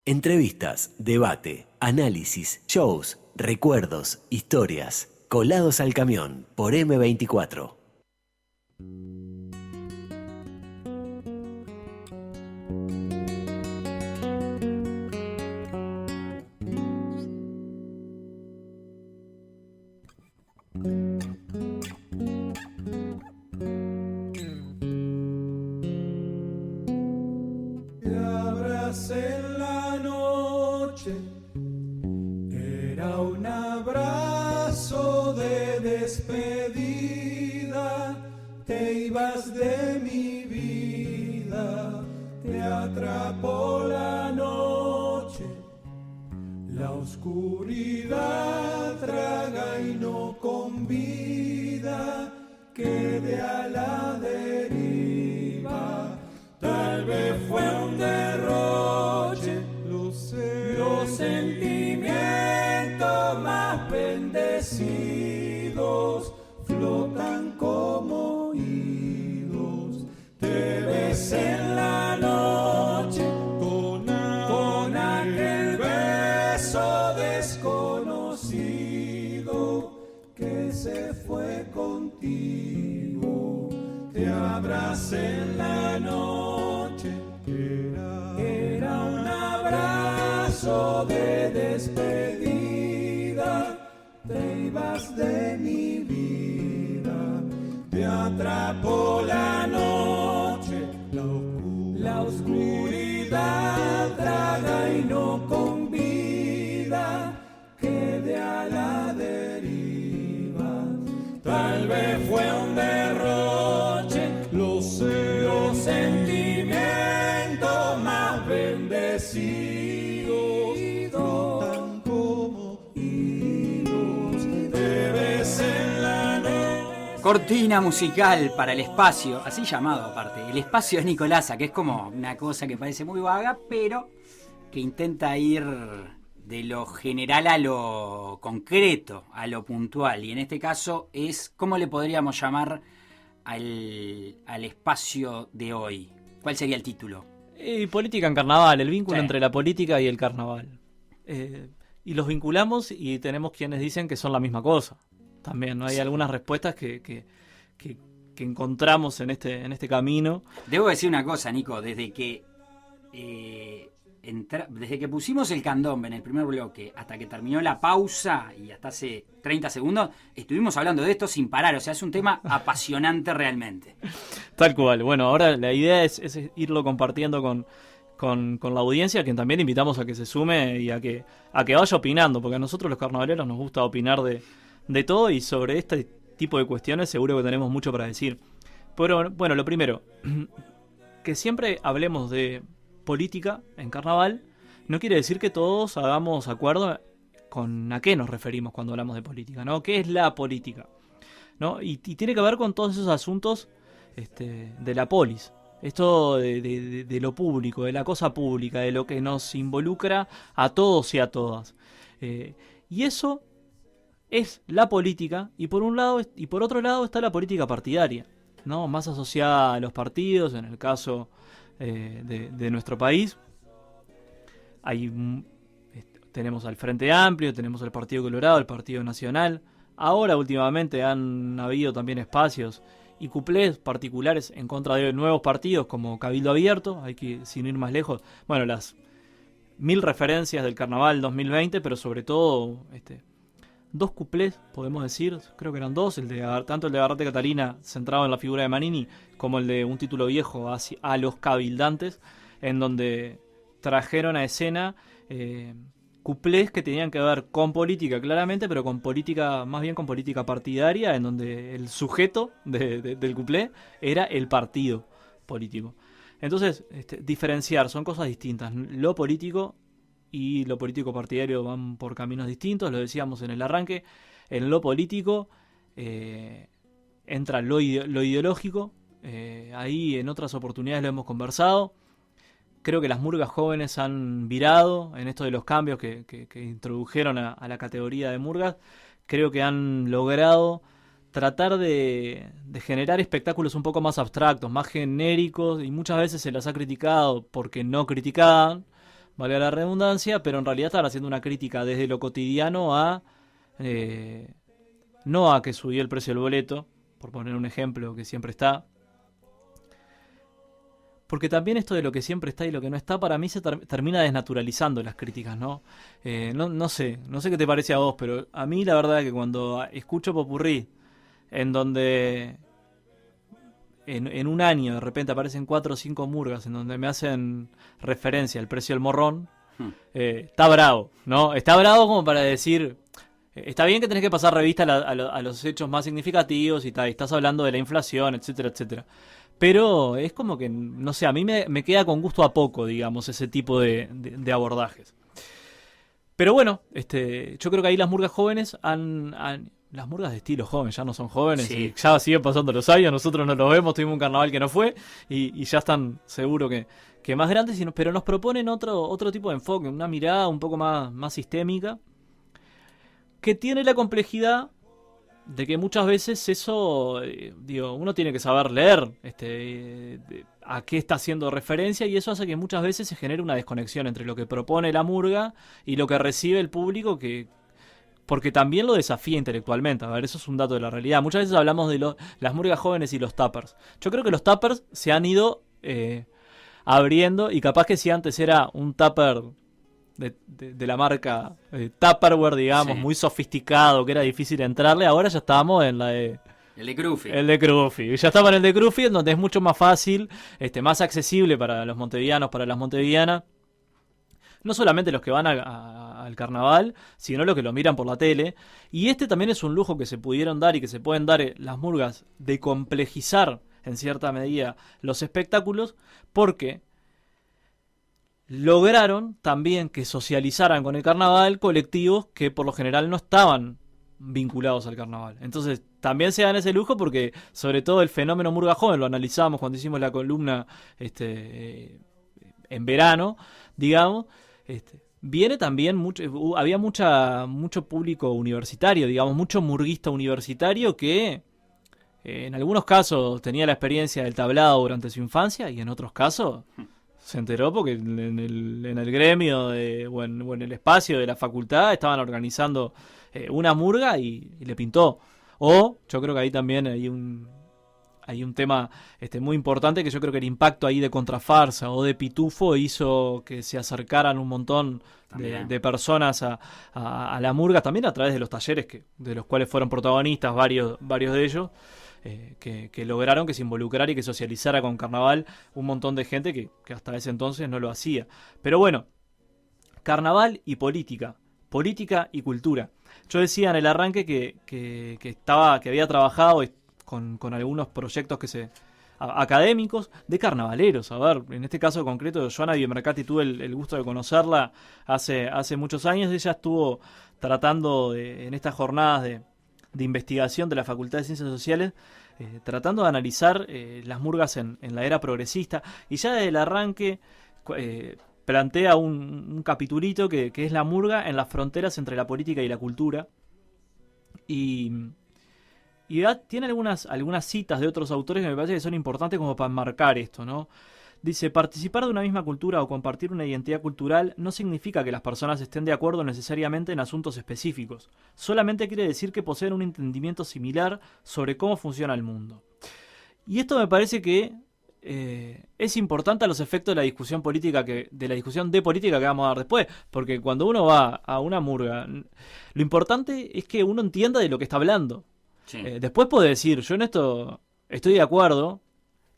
Entrevistas, debate, análisis, shows, recuerdos, historias. Colados al camión por M24. En la noche era un abrazo de despedida, te ibas de mi vida, te atrapó la noche, la oscuridad traga y no convida, quede a la deriva. Tal vez fue un derroche, los sentimientos más bendecidos flotan como hilos. Te ves en la noche con aquel beso desconocido que se fue contigo. Te abracé en la noche, era un abrazo de despedida, te ibas de mi vida, te atrapó la noche, la oscuridad traga y no convida, quede a la deriva. Tal vez fue un derroche, los sentimientos más bendecidos flotan como hilos, te ves en la noche. Cortina musical para el espacio, así llamado aparte, el espacio de Nicolasa, que es como una cosa que parece muy vaga, pero que intenta ir de lo general a lo concreto, a lo puntual. Y en este caso es, ¿cómo le podríamos llamar al espacio de hoy? ¿Cuál sería el título? Política en carnaval, el vínculo Sí. entre la política y el carnaval. Y los vinculamos y tenemos quienes dicen que son la misma cosa. También, ¿no? Hay algunas respuestas que encontramos en este camino. Debo decir una cosa, Nico, desde que pusimos el candombe en el primer bloque hasta que terminó la pausa y hasta hace 30 segundos, estuvimos hablando de esto sin parar. O sea, es un tema apasionante realmente. Tal cual. Bueno, ahora la idea es irlo compartiendo con la audiencia, a quien también invitamos a que se sume y a que vaya opinando, porque a nosotros los carnavaleros nos gusta opinar de todo, y sobre este tipo de cuestiones seguro que tenemos mucho para decir. Pero bueno, lo primero, que siempre hablemos de política en carnaval no quiere decir que todos hagamos acuerdo con a qué nos referimos cuando hablamos de política, ¿no? ¿Qué es la política? ¿No? Y tiene que ver con todos esos asuntos de la polis. Esto de lo público, de la cosa pública, de lo que nos involucra a todos y a todas. Y eso es la política, y por un lado y por otro lado está la política partidaria, ¿no? Más asociada a los partidos, en el caso de nuestro país. Tenemos al Frente Amplio, tenemos al Partido Colorado, el Partido Nacional. Ahora últimamente han habido también espacios y cuplés particulares en contra de nuevos partidos como Cabildo Abierto. Hay que, sin ir más lejos, bueno, las 1000 referencias del Carnaval 2020, pero sobre todo dos cuplés, podemos decir, creo que eran dos, tanto el de Agarrate Catalina, centrado en la figura de Manini, como el de Un título viejo a los cabildantes, en donde trajeron a escena cuplés que tenían que ver con política claramente, pero con política, más bien con política partidaria, en donde el sujeto del cuplé era el partido político. Entonces, diferenciar, son cosas distintas. Lo político y lo político partidario van por caminos distintos, lo decíamos en el arranque. En lo político entra lo ideológico, ahí en otras oportunidades lo hemos conversado. Creo que las murgas jóvenes han virado en esto de los cambios que introdujeron a la categoría de murgas. Creo que han logrado tratar de generar espectáculos un poco más abstractos, más genéricos, y muchas veces se las ha criticado porque no criticaban, valga la redundancia, pero en realidad estaban haciendo una crítica desde lo cotidiano a no a que subió el precio del boleto, por poner un ejemplo que siempre está. Porque también esto de lo que siempre está y lo que no está, para mí se termina desnaturalizando las críticas, ¿no? No sé qué te parece a vos, pero a mí la verdad que cuando escucho popurrí, en donde en un año de repente aparecen 4 o 5 murgas en donde me hacen referencia al precio del morrón, está bravo, ¿no? Está bravo como para decir, está bien que tenés que pasar revista a los hechos más significativos y tal, y estás hablando de la inflación, etcétera, etcétera. Pero es como que, no sé, a mí me queda con gusto a poco, digamos, ese tipo de abordajes. Pero bueno, yo creo que ahí las murgas jóvenes las murgas de estilo joven ya no son jóvenes, Sí. y ya siguen pasando los años, nosotros no los vemos, tuvimos un carnaval que no fue, y ya están seguro que más grandes, pero nos proponen otro tipo de enfoque, una mirada un poco más sistémica, que tiene la complejidad de que muchas veces eso, uno tiene que saber leer a qué está haciendo referencia, y eso hace que muchas veces se genere una desconexión entre lo que propone la murga y lo que recibe el público, porque también lo desafía intelectualmente. A ver, eso es un dato de la realidad. Muchas veces hablamos de las murgas jóvenes y los tappers. Yo creo que los tappers se han ido abriendo, y capaz que si antes era un tapper de la marca Tupperware, digamos, Sí. muy sofisticado, que era difícil entrarle, ahora ya estábamos en la de... El de Crufi. El de Crufi. Ya estaba en el de Crufi, en donde es mucho más fácil, más accesible para los montevideanos, para las montevideanas. No solamente los que van al carnaval, sino los que lo miran por la tele. Y también es un lujo que se pudieron dar y que se pueden dar las murgas, de complejizar en cierta medida los espectáculos, porque lograron también que socializaran con el carnaval colectivos que por lo general no estaban vinculados al carnaval. Entonces también se dan ese lujo, porque sobre todo el fenómeno murga joven lo analizamos cuando hicimos la columna en verano, digamos. Viene también había mucho público universitario, digamos, mucho murguista universitario que en algunos casos tenía la experiencia del tablado durante su infancia, y en otros casos se enteró porque en el gremio o en el espacio de la facultad estaban organizando una murga y le pintó. O yo creo que ahí también hay un tema muy importante, que yo creo que el impacto ahí de Contrafarsa o de Pitufo hizo que se acercaran un montón de personas a la murga, también a través de los talleres de los cuales fueron protagonistas varios de ellos, que lograron que se involucrara y que socializara con carnaval un montón de gente que hasta ese entonces no lo hacía. Pero bueno, carnaval y política y cultura. Yo decía en el arranque que había trabajado con algunos proyectos académicos de carnavaleros. A ver, en este caso concreto, Joana Biomercati, tuve el gusto de conocerla hace muchos años. Ella estuvo tratando en estas jornadas de investigación de la Facultad de Ciencias Sociales, tratando de analizar las murgas en la era progresista, y ya desde el arranque plantea un capitulito que es la murga en las fronteras entre la política y la cultura, y tiene algunas citas de otros autores que me parece que son importantes como para enmarcar esto, ¿no? Dice: participar de una misma cultura o compartir una identidad cultural no significa que las personas estén de acuerdo necesariamente en asuntos específicos. Solamente quiere decir que poseen un entendimiento similar sobre cómo funciona el mundo. Y esto me parece que es importante a los efectos de la discusión política, de la discusión de política que vamos a dar después. Porque cuando uno va a una murga, lo importante es que uno entienda de lo que está hablando. Sí. Después puede decir: yo en esto estoy de acuerdo,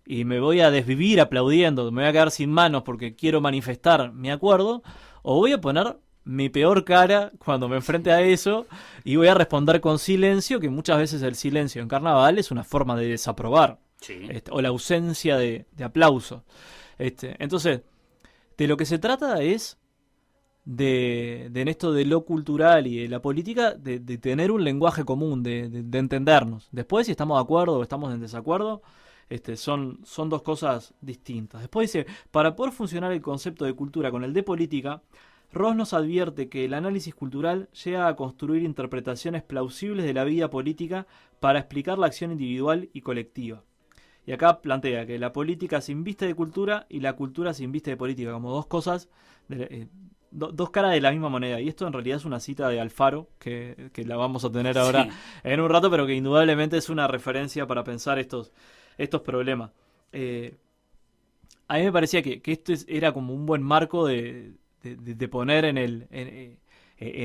y me voy a desvivir aplaudiendo, me voy a quedar sin manos porque quiero manifestar mi acuerdo, o voy a poner mi peor cara cuando me enfrente a eso y voy a responder con silencio, que muchas veces el silencio en carnaval es una forma de desaprobar, Sí. o la ausencia de aplauso. Entonces, de lo que se trata es en esto de lo cultural y de la política, de tener un lenguaje común, de entendernos. Después, si estamos de acuerdo o estamos en desacuerdo, son dos cosas distintas. Después dice: para poder funcionar el concepto de cultura con el de política, Ross nos advierte que el análisis cultural llega a construir interpretaciones plausibles de la vida política para explicar la acción individual y colectiva. Y acá plantea que la política se inviste de cultura y la cultura se inviste de política, como dos cosas dos caras de la misma moneda. Y esto en realidad es una cita de Alfaro, que la vamos a tener ahora en un rato, pero que indudablemente es una referencia para pensar estos problemas. A mí me parecía que esto era como un buen marco de poner en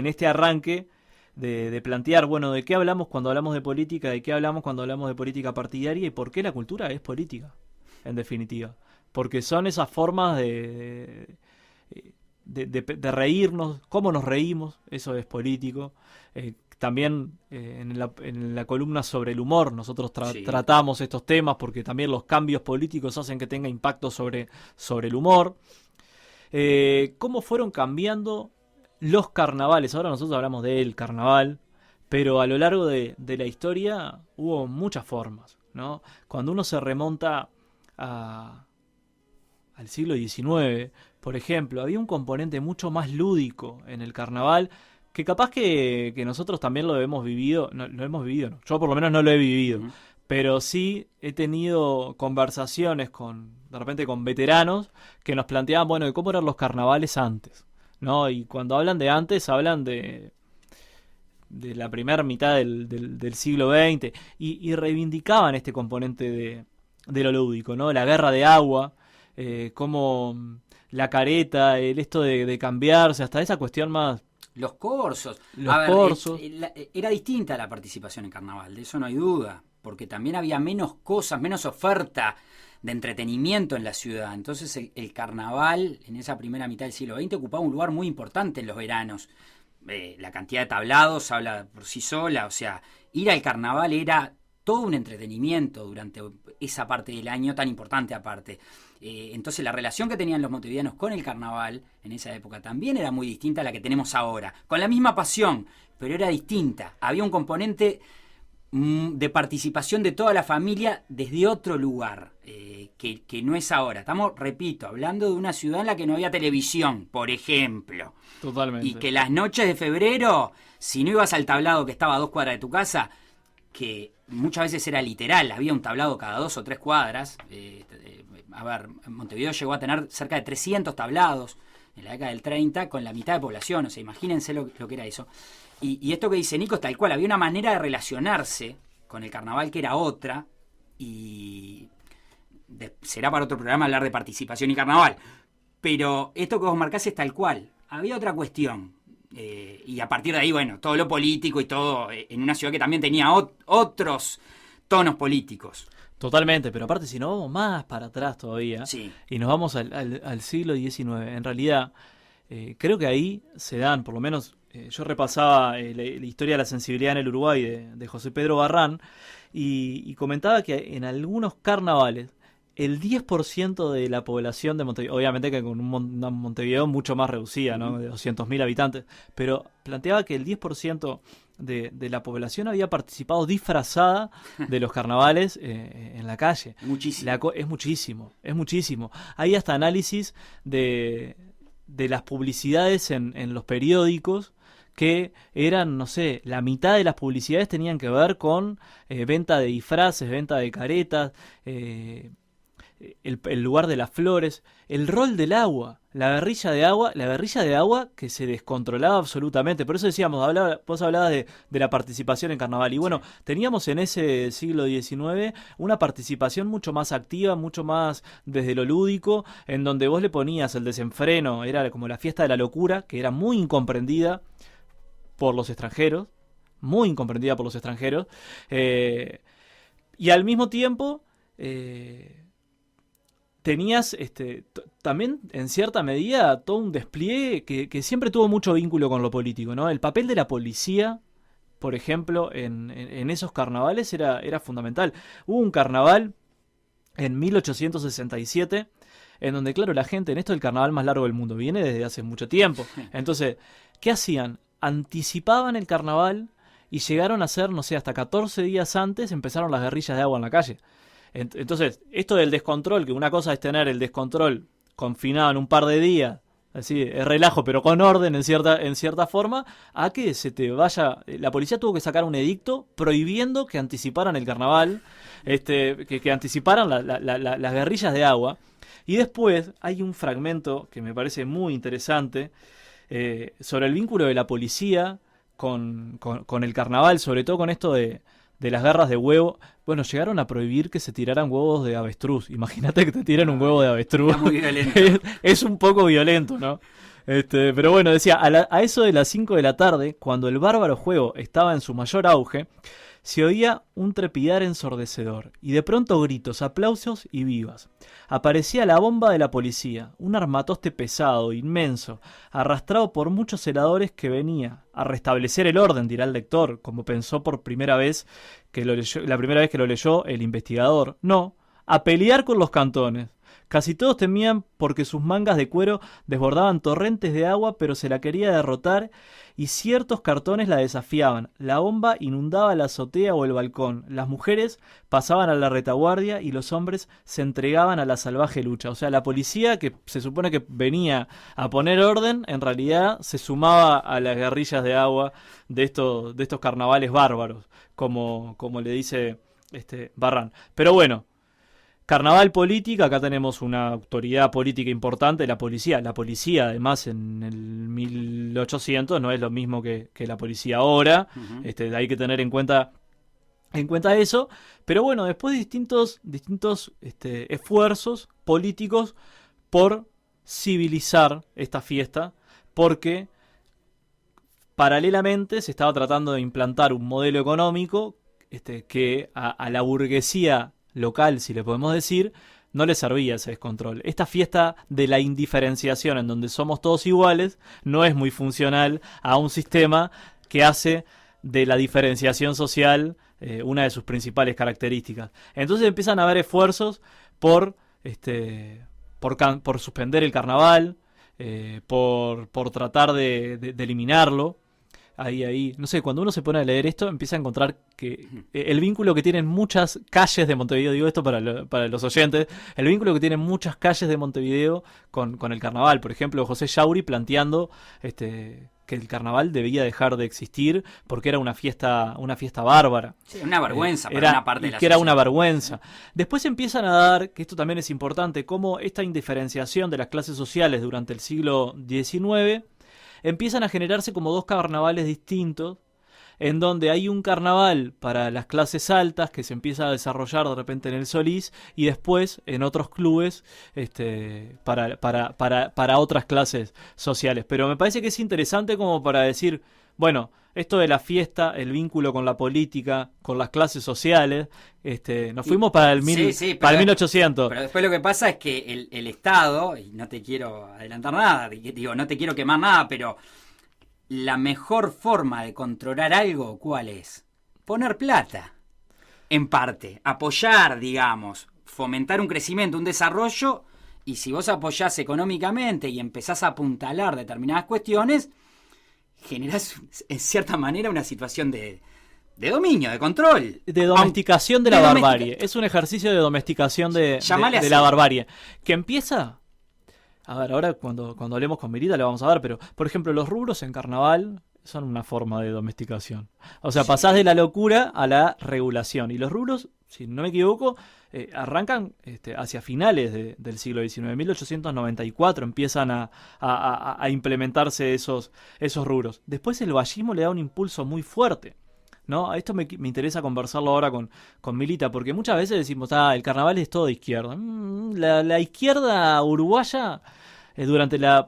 este arranque, de plantear, bueno, de qué hablamos cuando hablamos de política, de qué hablamos cuando hablamos de política partidaria y por qué la cultura es política, en definitiva. Porque son esas formas de reírnos, cómo nos reímos, eso es político. También en la columna sobre el humor nosotros tratamos estos temas porque también los cambios políticos hacen que tenga impacto sobre el humor. ¿Cómo fueron cambiando los carnavales? Ahora nosotros hablamos del carnaval, pero a lo largo de la historia hubo muchas formas, ¿no? Cuando uno se remonta al siglo XIX, por ejemplo, había un componente mucho más lúdico en el carnaval que capaz que nosotros también lo hemos vivido. No, yo por lo menos no lo he vivido, pero sí he tenido conversaciones de repente con veteranos que nos planteaban, bueno, de cómo eran los carnavales antes, ¿no? Y cuando hablan de antes, hablan de la primera mitad del siglo XX y reivindicaban este componente de lo lúdico, ¿no? La guerra de agua, como la careta, esto de cambiarse, hasta esa cuestión más... Los corsos. Corsos. Era distinta la participación en carnaval, de eso no hay duda, porque también había menos cosas, menos oferta de entretenimiento en la ciudad. Entonces el carnaval en esa primera mitad del siglo XX ocupaba un lugar muy importante en los veranos. La cantidad de tablados habla por sí sola, o sea, ir al carnaval era todo un entretenimiento durante esa parte del año tan importante aparte. Entonces la relación que tenían los montevideanos con el carnaval en esa época también era muy distinta a la que tenemos ahora. Con la misma pasión, pero era distinta. Había un componente de participación de toda la familia desde otro lugar, que no es ahora. Estamos, repito, hablando de una ciudad en la que no había televisión, por ejemplo. Totalmente. Y que las noches de febrero, si no ibas al tablado que estaba a 2 cuadras de tu casa, que muchas veces era literal, había un tablado cada 2 o 3 cuadras. Montevideo llegó a tener cerca de 300 tablados en la década del 30 con la mitad de población, o sea, imagínense lo que era eso. Y esto que dice Nico es tal cual, había una manera de relacionarse con el carnaval que era otra, y será para otro programa hablar de participación y carnaval, pero esto que vos marcás es tal cual, había otra cuestión. Y a partir de ahí, bueno, todo lo político y todo en una ciudad que también tenía otros tonos políticos. Totalmente, pero aparte si nos vamos más para atrás todavía, y nos vamos al siglo XIX, en realidad creo que ahí se dan, por lo menos yo repasaba la historia de la sensibilidad en el Uruguay de José Pedro Barrán, y comentaba que en algunos carnavales el 10% de la población de Montevideo, obviamente que con una Montevideo mucho más reducida, ¿no? De 200.000 habitantes, pero planteaba que el 10% de la población había participado disfrazada de los carnavales en la calle. Muchísimo. Es muchísimo. Hay hasta análisis de las publicidades en los periódicos que eran, no sé, la mitad de las publicidades tenían que ver con venta de disfraces, venta de caretas, el lugar de las flores, el rol del agua, la berrilla de agua que se descontrolaba absolutamente. Por eso decíamos, vos hablabas de la participación en carnaval. Y bueno, teníamos en ese siglo XIX una participación mucho más activa, mucho más desde lo lúdico, en donde vos le ponías el desenfreno, era como la fiesta de la locura, que era muy incomprendida por los extranjeros, y al mismo tiempo tenías también en cierta medida todo un despliegue que siempre tuvo mucho vínculo con lo político, ¿no? El papel de la policía, por ejemplo, en esos carnavales era fundamental. Hubo un carnaval en 1867 en donde, claro, la gente, en esto el carnaval más largo del mundo, viene desde hace mucho tiempo. Entonces, ¿qué hacían? Anticipaban el carnaval y llegaron a ser, no sé, hasta 14 días antes empezaron las guerrillas de agua en la calle. Entonces, esto del descontrol, que una cosa es tener el descontrol confinado en un par de días, así, es relajo, pero con orden en cierta forma, a que se te vaya... La policía tuvo que sacar un edicto prohibiendo que anticiparan el carnaval, que anticiparan las guerrillas de agua, Y después hay un fragmento que me parece muy interesante sobre el vínculo de la policía con el carnaval, sobre todo con esto de las garras de huevo. Bueno, llegaron a prohibir que se tiraran huevos de avestruz. Imagínate que te tiran un huevo de avestruz. Está muy violento. Es un poco violento, ¿no? Pero bueno, decía, a eso de las 5 de la tarde, cuando el bárbaro juego estaba en su mayor auge, se oía un trepidar ensordecedor, y de pronto gritos, aplausos y vivas. Aparecía la bomba de la policía, un armatoste pesado, inmenso, arrastrado por muchos celadores que venía a restablecer el orden, dirá el lector, como pensó por primera vez la primera vez que lo leyó el investigador. No, a pelear con los cantones. Casi todos temían porque sus mangas de cuero desbordaban torrentes de agua, pero se la quería derrotar y ciertos cartones la desafiaban. La bomba inundaba la azotea o el balcón. Las mujeres pasaban a la retaguardia y los hombres se entregaban a la salvaje lucha. O sea, la policía, que se supone que venía a poner orden, en realidad se sumaba a las guerrillas de agua de estos carnavales bárbaros, como le dice Barran. Pero bueno, carnaval política, acá tenemos una autoridad política importante, la policía. La policía, además, en el 1800 no es lo mismo que la policía ahora. Uh-huh. Hay que tener en cuenta eso. Pero bueno, después de distintos esfuerzos políticos por civilizar esta fiesta, porque paralelamente se estaba tratando de implantar un modelo económico que a la burguesía local, si le podemos decir, no le servía ese descontrol. Esta fiesta de la indiferenciación, en donde somos todos iguales, no es muy funcional a un sistema que hace de la diferenciación social una de sus principales características. Entonces empiezan a haber esfuerzos por suspender el carnaval, por tratar de eliminarlo. Ahí, no sé, cuando uno se pone a leer esto, empieza a encontrar que el vínculo que tienen muchas calles de Montevideo, digo esto para los oyentes, el vínculo que tienen muchas calles de Montevideo con el carnaval. Por ejemplo, José Yauri planteando que el carnaval debía dejar de existir porque era una fiesta bárbara. Sí, una vergüenza para una parte de la sociedad. Que era una vergüenza. vergüenza. Después empiezan a dar, que esto también es importante, cómo esta indiferenciación de las clases sociales durante el siglo XIX empiezan a generarse como dos carnavales distintos, en donde hay un carnaval para las clases altas que se empieza a desarrollar de repente en el Solís, y después en otros clubes para otras clases sociales. Pero me parece que es interesante como para decir, bueno, esto de la fiesta, el vínculo con la política, con las clases sociales, nos fuimos para el 1800. Pero después lo que pasa es que el Estado, y no te quiero adelantar nada, digo, no te quiero quemar nada, pero la mejor forma de controlar algo, ¿cuál es? Poner plata, en parte, apoyar, digamos, fomentar un crecimiento, un desarrollo, y si vos apoyás económicamente y empezás a apuntalar determinadas cuestiones, generás en cierta manera una situación de dominio, de control. De domesticación de la barbarie. Es un ejercicio de domesticación de la barbarie. Que empieza... A ver, ahora cuando hablemos con Mirita le vamos a ver, pero, por ejemplo, los rubros en carnaval son una forma de domesticación. O sea, pasás de la locura a la regulación. Y los rubros, si no me equivoco, arrancan hacia finales del siglo XIX. En 1894 empiezan a implementarse esos rubros. Después el vallismo le da un impulso muy fuerte, ¿no? A esto me interesa conversarlo ahora con Milita, porque muchas veces decimos, el carnaval es todo de izquierda. La izquierda uruguaya,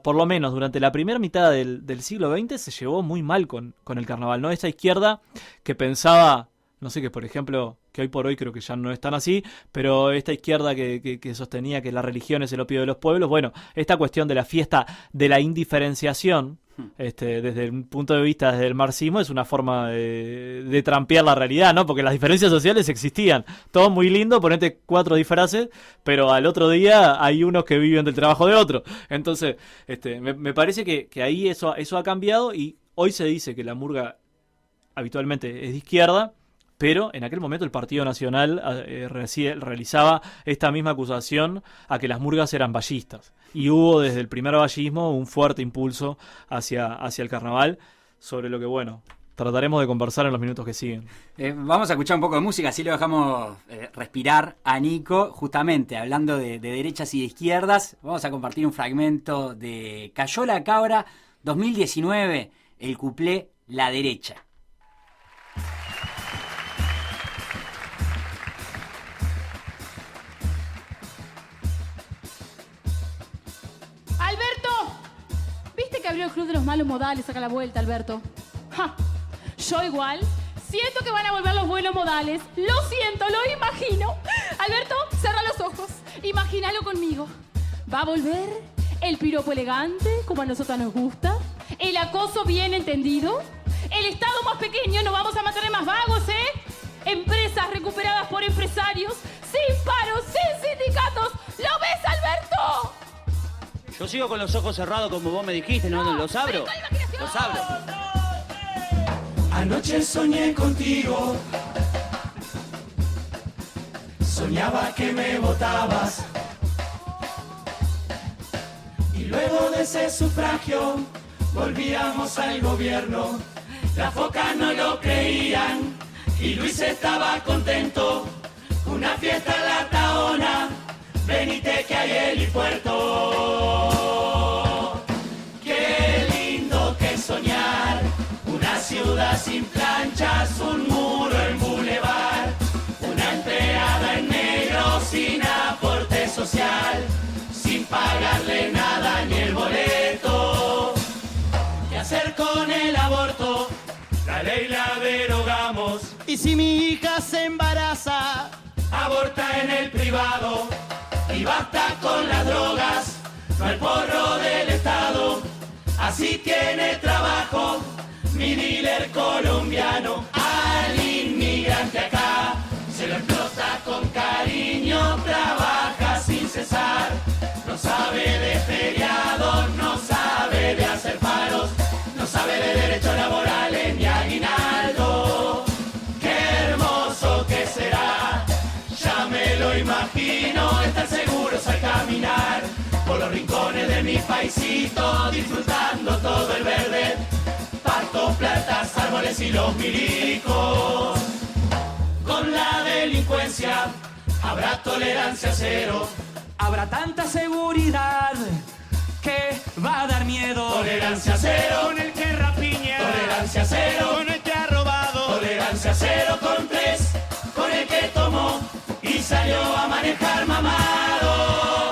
por lo menos durante la primera mitad del siglo XX, se llevó muy mal con el carnaval, ¿no? Esta izquierda que pensaba, no sé, que por ejemplo, que hoy por hoy creo que ya no es tan así, pero esta izquierda que sostenía que la religión es el opio de los pueblos, bueno, esta cuestión de la fiesta de la indiferenciación, desde un punto de vista desde el marxismo, es una forma de trampear la realidad, ¿no? Porque las diferencias sociales existían. Todo muy lindo, ponete 4 disfraces, pero al otro día hay unos que viven del trabajo de otro. Entonces, me parece que ahí eso ha cambiado, y hoy se dice que la murga habitualmente es de izquierda, pero en aquel momento el Partido Nacional realizaba esta misma acusación a que las murgas eran vallistas. Y hubo desde el primer vallismo un fuerte impulso hacia el carnaval, sobre lo que, bueno, trataremos de conversar en los minutos que siguen. Vamos a escuchar un poco de música, así lo dejamos respirar a Nico. Justamente, hablando de derechas y de izquierdas, vamos a compartir un fragmento de Cayó la Cabra 2019, el cuplé La Derecha. ¡Alberto! ¿Viste que abrió el Club de los Malos Modales acá a la vuelta, Alberto? ¡Ja! Yo igual. Siento que van a volver los buenos modales. Lo siento, lo imagino. Alberto, cierra los ojos. Imagínalo conmigo. Va a volver el piropo elegante, como a nosotros nos gusta. El acoso bien entendido. El Estado más pequeño, no vamos a mantener más vagos, ¿eh? Empresas recuperadas por empresarios, sin paros, sin sindicatos. ¿Lo ves, Alberto? Yo sigo con los ojos cerrados como vos me dijiste, ¿no? ¿Los abro? Los abro. Anoche soñé contigo, soñaba que me botabas y luego de ese sufragio volvíamos al gobierno. Las focas no lo creían y Luis estaba contento. Una fiesta en la Taona, venite que hay helipuerto. Qué lindo que es soñar, una ciudad sin planchas, un muro en bulevar, una empleada en negro sin aporte social, sin pagarle nada ni el boleto. ¿Qué hacer con el aborto? La ley la derogamos. Y si mi hija se embaraza, Aborta en el privado y basta con las drogas, no el porro del Estado. Así tiene trabajo mi dealer colombiano. Al inmigrante acá se lo explota con cariño, trabaja sin cesar. No sabe de feriados, no sabe de hacer paros, no sabe de derechos laborales ni aguinaldo. Qué hermoso que será, ya me lo imagino, estar seguros al caminar por los rincones de mi paisito, disfrutando todo el verde, pastos, plantas, árboles y los milicos. Con la delincuencia habrá tolerancia cero, Habrá tanta seguridad que va a dar miedo. tolerancia cero, Con el que rapiña, tolerancia cero, con el que ha robado. tolerancia cero con tres, con el que tomó y salió a manejar mamado.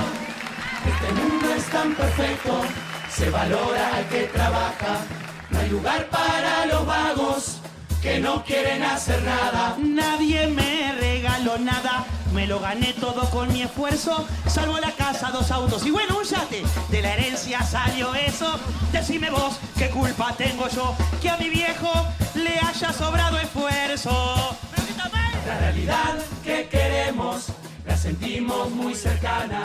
Este mundo es tan perfecto, se valora al que trabaja, no hay lugar para los vagos que no quieren hacer nada. Nadie me regaló nada, me lo gané todo con mi esfuerzo, salvo la casa, 2 autos y bueno, un yate. De la herencia salió eso. Decime vos, ¿qué culpa tengo yo que a mi viejo le haya sobrado esfuerzo? La realidad que queremos la sentimos muy cercana,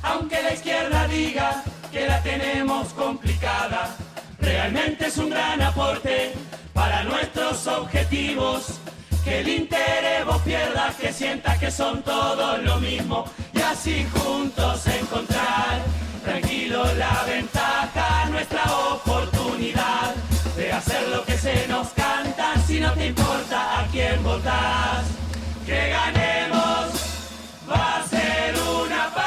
aunque la izquierda diga que la tenemos complicada. Realmente es un gran aporte para nuestros objetivos, que el interés vos pierdas, que sientas que son todos lo mismo y así juntos encontrar tranquilo la ventaja, nuestra oportunidad de hacer lo que se nos canta. Si no te importa a quién votás, que ganemos va a ser una papa.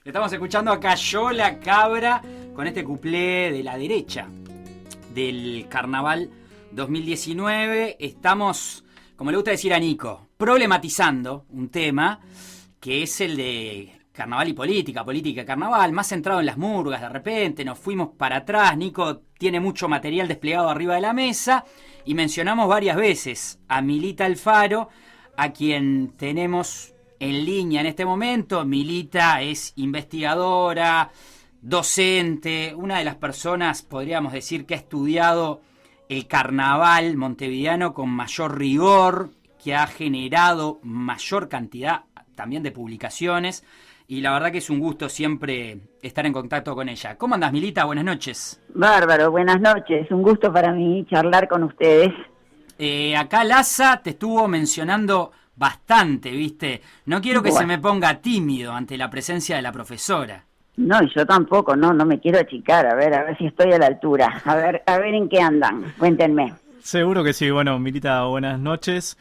Estamos escuchando a Cayó la Cabra con este cuplé de La Derecha del Carnaval 2019. Estamos, como le gusta decir a Nico, problematizando un tema que es el de carnaval y política, política y carnaval, más centrado en las murgas. De repente nos fuimos para atrás. Nico tiene mucho material desplegado arriba de la mesa y mencionamos varias veces a Milita Alfaro, a quien tenemos en línea en este momento. Milita es investigadora, docente, una de las personas, podríamos decir, que ha estudiado el carnaval montevideano con mayor rigor, que ha generado mayor cantidad también de publicaciones, y la verdad que es un gusto siempre estar en contacto con ella. ¿Cómo andás, Milita? Buenas noches. Bárbaro, buenas noches. Un gusto para mí charlar con ustedes. Acá Laza te estuvo mencionando bastante, ¿viste? No quiero que se me ponga tímido ante la presencia de la profesora. No, y yo tampoco, no me quiero achicar, a ver si estoy a la altura, a ver en qué andan, cuéntenme. Seguro que sí. Bueno, Milita, buenas noches.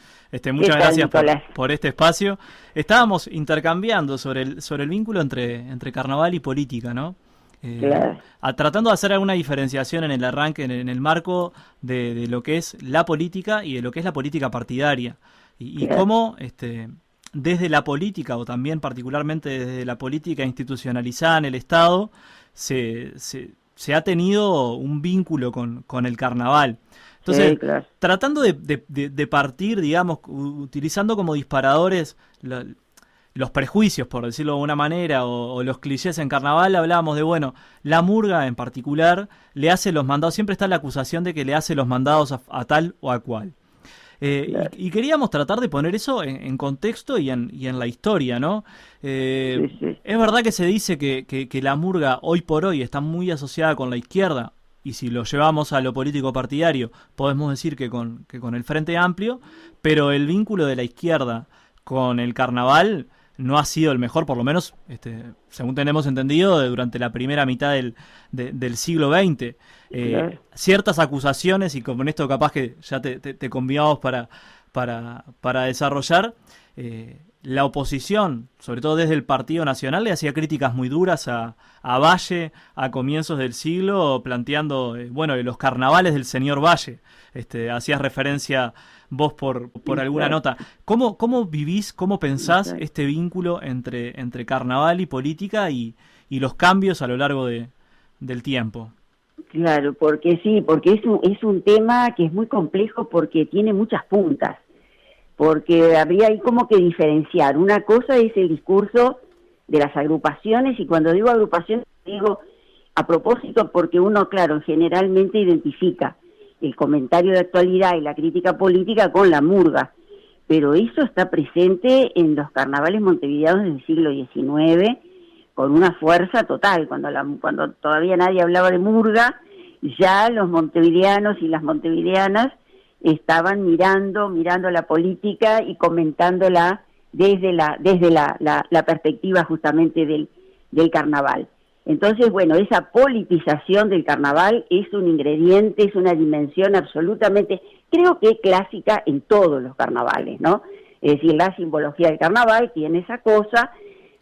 Muchas tal, gracias Nicolás? por este espacio. Estábamos intercambiando sobre el vínculo entre carnaval y política, ¿no? Claro. Tratando de hacer alguna diferenciación en el arranque, en el marco de lo que es la política y de lo que es la política partidaria. Y Claro. cómo desde la política, o también particularmente desde la política institucionalizada en el Estado, se ha tenido un vínculo con el carnaval. Entonces, Sí, claro. tratando de partir, digamos, utilizando como disparadores los prejuicios, por decirlo de alguna manera, o los clichés en carnaval, hablábamos de, bueno, la murga en particular le hace los mandados, siempre está la acusación de que le hace los mandados a tal o a cual. Claro. Y queríamos tratar de poner eso en contexto y en la historia, ¿no? Sí. Es verdad que se dice que la murga hoy por hoy está muy asociada con la izquierda, y si lo llevamos a lo político partidario, podemos decir que con el Frente Amplio, pero el vínculo de la izquierda con el carnaval no ha sido el mejor, por lo menos, según tenemos entendido, durante la primera mitad del siglo XX. Claro. Ciertas acusaciones, y con esto capaz que ya te convidamos para desarrollar, la oposición, sobre todo desde el Partido Nacional, le hacía críticas muy duras a Valle a comienzos del siglo, planteando, los carnavales del señor Valle. Hacías referencia vos por alguna nota. ¿Cómo vivís, cómo pensás este vínculo entre carnaval y política y los cambios a lo largo del tiempo? Claro, porque es un tema que es muy complejo porque tiene muchas puntas. Porque habría ahí como que diferenciar. Una cosa es el discurso de las agrupaciones, y cuando digo agrupaciones digo a propósito porque uno, claro, generalmente identifica el comentario de actualidad y la crítica política con la murga, pero eso está presente en los carnavales montevideanos del siglo XIX con una fuerza total. Cuando todavía nadie hablaba de murga, ya los montevideanos y las montevideanas estaban mirando la política y comentándola desde la perspectiva justamente del carnaval. Entonces, bueno, esa politización del carnaval es un ingrediente, es una dimensión absolutamente, creo que clásica en todos los carnavales, ¿no? Es decir, la simbología del carnaval tiene esa cosa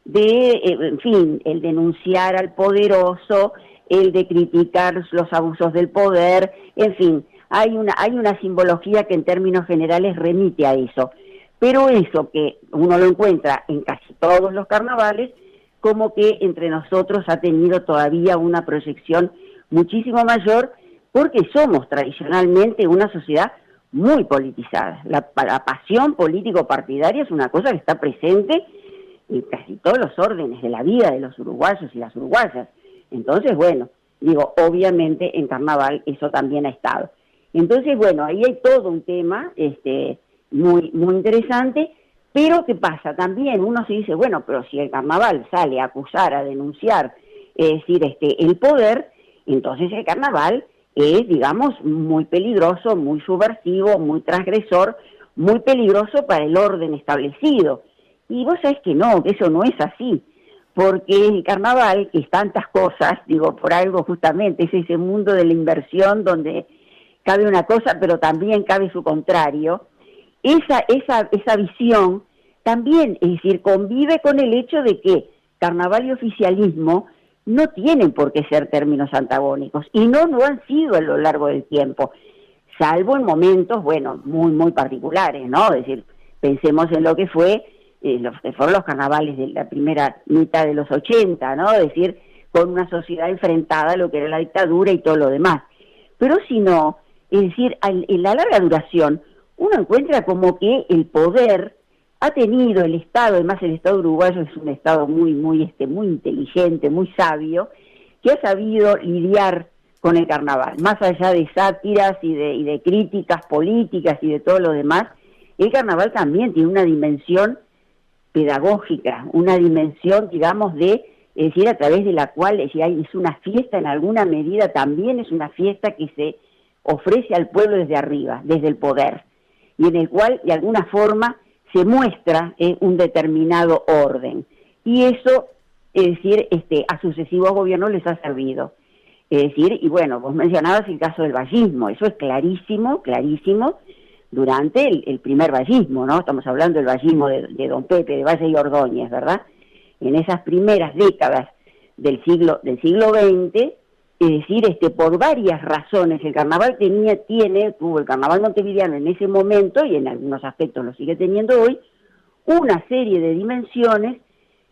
de, en fin, el denunciar al poderoso, el de criticar los abusos del poder, en fin, hay una simbología que en términos generales remite a eso, pero eso que uno lo encuentra en casi todos los carnavales, como que entre nosotros ha tenido todavía una proyección muchísimo mayor, porque somos tradicionalmente una sociedad muy politizada. La pasión político-partidaria es una cosa que está presente en casi todos los órdenes de la vida de los uruguayos y las uruguayas. Entonces, bueno, digo, obviamente en carnaval eso también ha estado. Entonces, bueno, ahí hay todo un tema muy interesante, pero ¿qué pasa? También uno se dice, bueno, pero si el carnaval sale a acusar, a denunciar, es decir, el poder, entonces el carnaval es, digamos, muy peligroso, muy subversivo, muy transgresor, muy peligroso para el orden establecido. Y vos sabés que no, que eso no es así, porque el carnaval, que es tantas cosas, digo, por algo justamente, es ese mundo de la inversión donde cabe una cosa, pero también cabe su contrario. Esa visión también, es decir, convive con el hecho de que carnaval y oficialismo no tienen por qué ser términos antagónicos, y no han sido a lo largo del tiempo, salvo en momentos, bueno, muy particulares, ¿no? Es decir, pensemos en lo que fueron los carnavales de la primera mitad de los 80, ¿no? Es decir, con una sociedad enfrentada a lo que era la dictadura y todo lo demás. Pero si no, es decir, en la larga duración, uno encuentra como que el poder ha tenido el Estado, además el Estado uruguayo es un Estado muy inteligente, muy sabio, que ha sabido lidiar con el carnaval, más allá de sátiras y de críticas políticas y de todo lo demás. El carnaval también tiene una dimensión pedagógica, una dimensión, digamos, es decir, a través de la cual, es una fiesta en alguna medida, también es una fiesta que se ofrece al pueblo desde arriba, desde el poder, y en el cual, de alguna forma, se muestra un determinado orden. Y eso es decir, a sucesivos gobiernos les ha servido. Es decir, y bueno, vos mencionabas el caso del vallismo, eso es clarísimo, durante el primer vallismo, ¿no? Estamos hablando del vallismo de don Pepe, de Valle y Ordóñez, ¿verdad? En esas primeras décadas del siglo XX, es decir, por varias razones, el carnaval tuvo el carnaval montevideano en ese momento, y en algunos aspectos lo sigue teniendo hoy, una serie de dimensiones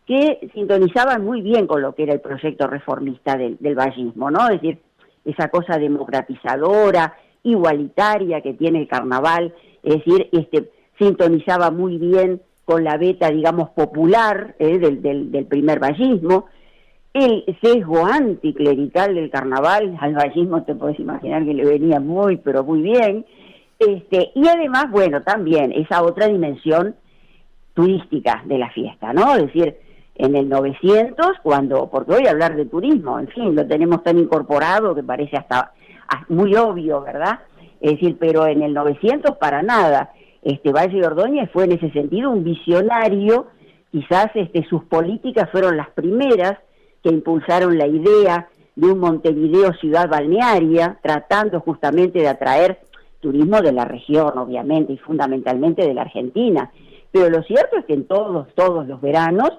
que sintonizaban muy bien con lo que era el proyecto reformista del vallismo, ¿no? Es decir, esa cosa democratizadora, igualitaria que tiene el carnaval, es decir, sintonizaba muy bien con la beta, digamos, popular del primer vallismo. El sesgo anticlerical del carnaval al vallismo te podés imaginar que le venía muy, pero muy bien. Y además, bueno, también esa otra dimensión turística de la fiesta, ¿no? Es decir, en el 900, porque voy a hablar de turismo, en fin, lo tenemos tan incorporado que parece hasta muy obvio, ¿verdad? Es decir, pero en el 900 para nada. Valle y Ordóñez fue en ese sentido un visionario, quizás sus políticas fueron las primeras que impulsaron la idea de un Montevideo ciudad balnearia, tratando justamente de atraer turismo de la región, obviamente, y fundamentalmente de la Argentina. Pero lo cierto es que en todos los veranos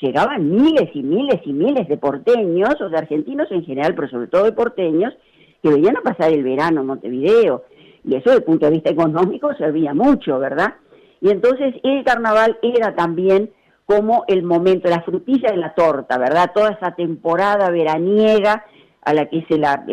llegaban miles y miles y miles de porteños, o de argentinos en general, pero sobre todo de porteños, que venían a pasar el verano en Montevideo, y eso desde el punto de vista económico servía mucho, ¿verdad? Y entonces el carnaval era también como el momento, la frutilla de la torta, ¿verdad? Toda esa temporada veraniega a la que se la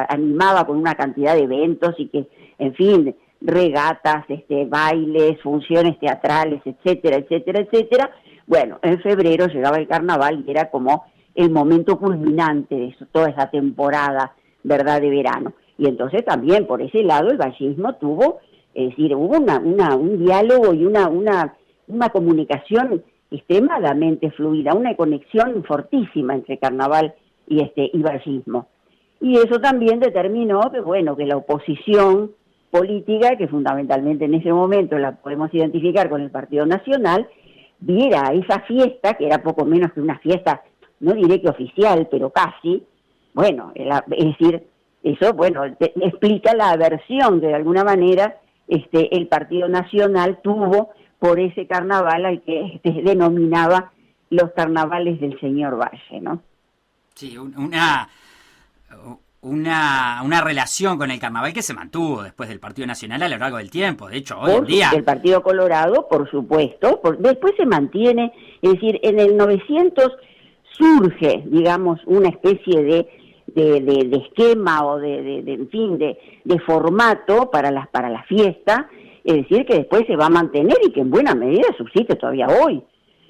animaba con una cantidad de eventos y que, en fin, regatas, bailes, funciones teatrales, etcétera, etcétera, etcétera. Bueno, en febrero llegaba el carnaval y era como el momento culminante de eso, toda esa temporada, ¿verdad?, de verano. Y entonces también por ese lado el vallismo tuvo, es decir, hubo un diálogo y una comunicación extremadamente fluida, una conexión fortísima entre carnaval y vallismo. Y eso también determinó que la oposición política, que fundamentalmente en ese momento la podemos identificar con el Partido Nacional, viera esa fiesta, que era poco menos que una fiesta, no diré que oficial, pero casi, es decir, eso, explica la aversión que de alguna manera el Partido Nacional tuvo por ese carnaval al que denominaba los carnavales del señor Valle, ¿no? Sí, una relación con el carnaval que se mantuvo después del Partido Nacional a lo largo del tiempo. De hecho, hoy en día... El Partido Colorado, por supuesto, después se mantiene, es decir, en el 900 surge, digamos, una especie de esquema o de formato para la fiesta, es decir, que después se va a mantener y que en buena medida subsiste todavía hoy.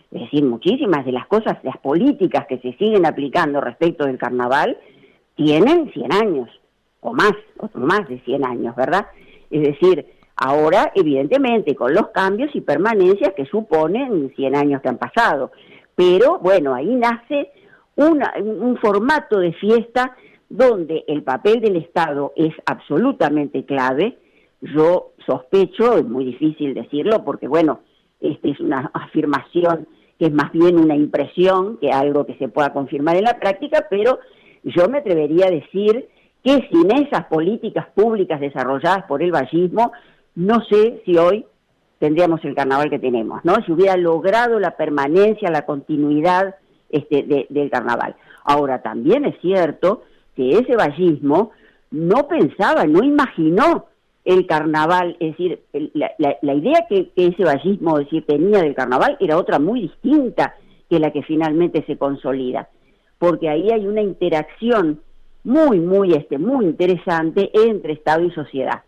Es decir, muchísimas de las cosas, las políticas que se siguen aplicando respecto del carnaval, tienen 100 años, o más de 100 años, ¿verdad? Es decir, ahora, evidentemente, con los cambios y permanencias que suponen 100 años que han pasado. Pero, ahí nace un formato de fiesta donde el papel del Estado es absolutamente clave. Yo sospecho, es muy difícil decirlo, porque es una afirmación que es más bien una impresión que algo que se pueda confirmar en la práctica, pero yo me atrevería a decir que sin esas políticas públicas desarrolladas por el vallismo, no sé si hoy tendríamos el carnaval que tenemos, ¿no? Si hubiera logrado la permanencia, la continuidad del carnaval. Ahora, también es cierto que ese vallismo no pensaba, no imaginó el carnaval, es decir, la idea que ese vallismo, es decir, tenía del carnaval era otra muy distinta que la que finalmente se consolida, porque ahí hay una interacción muy interesante entre Estado y sociedad.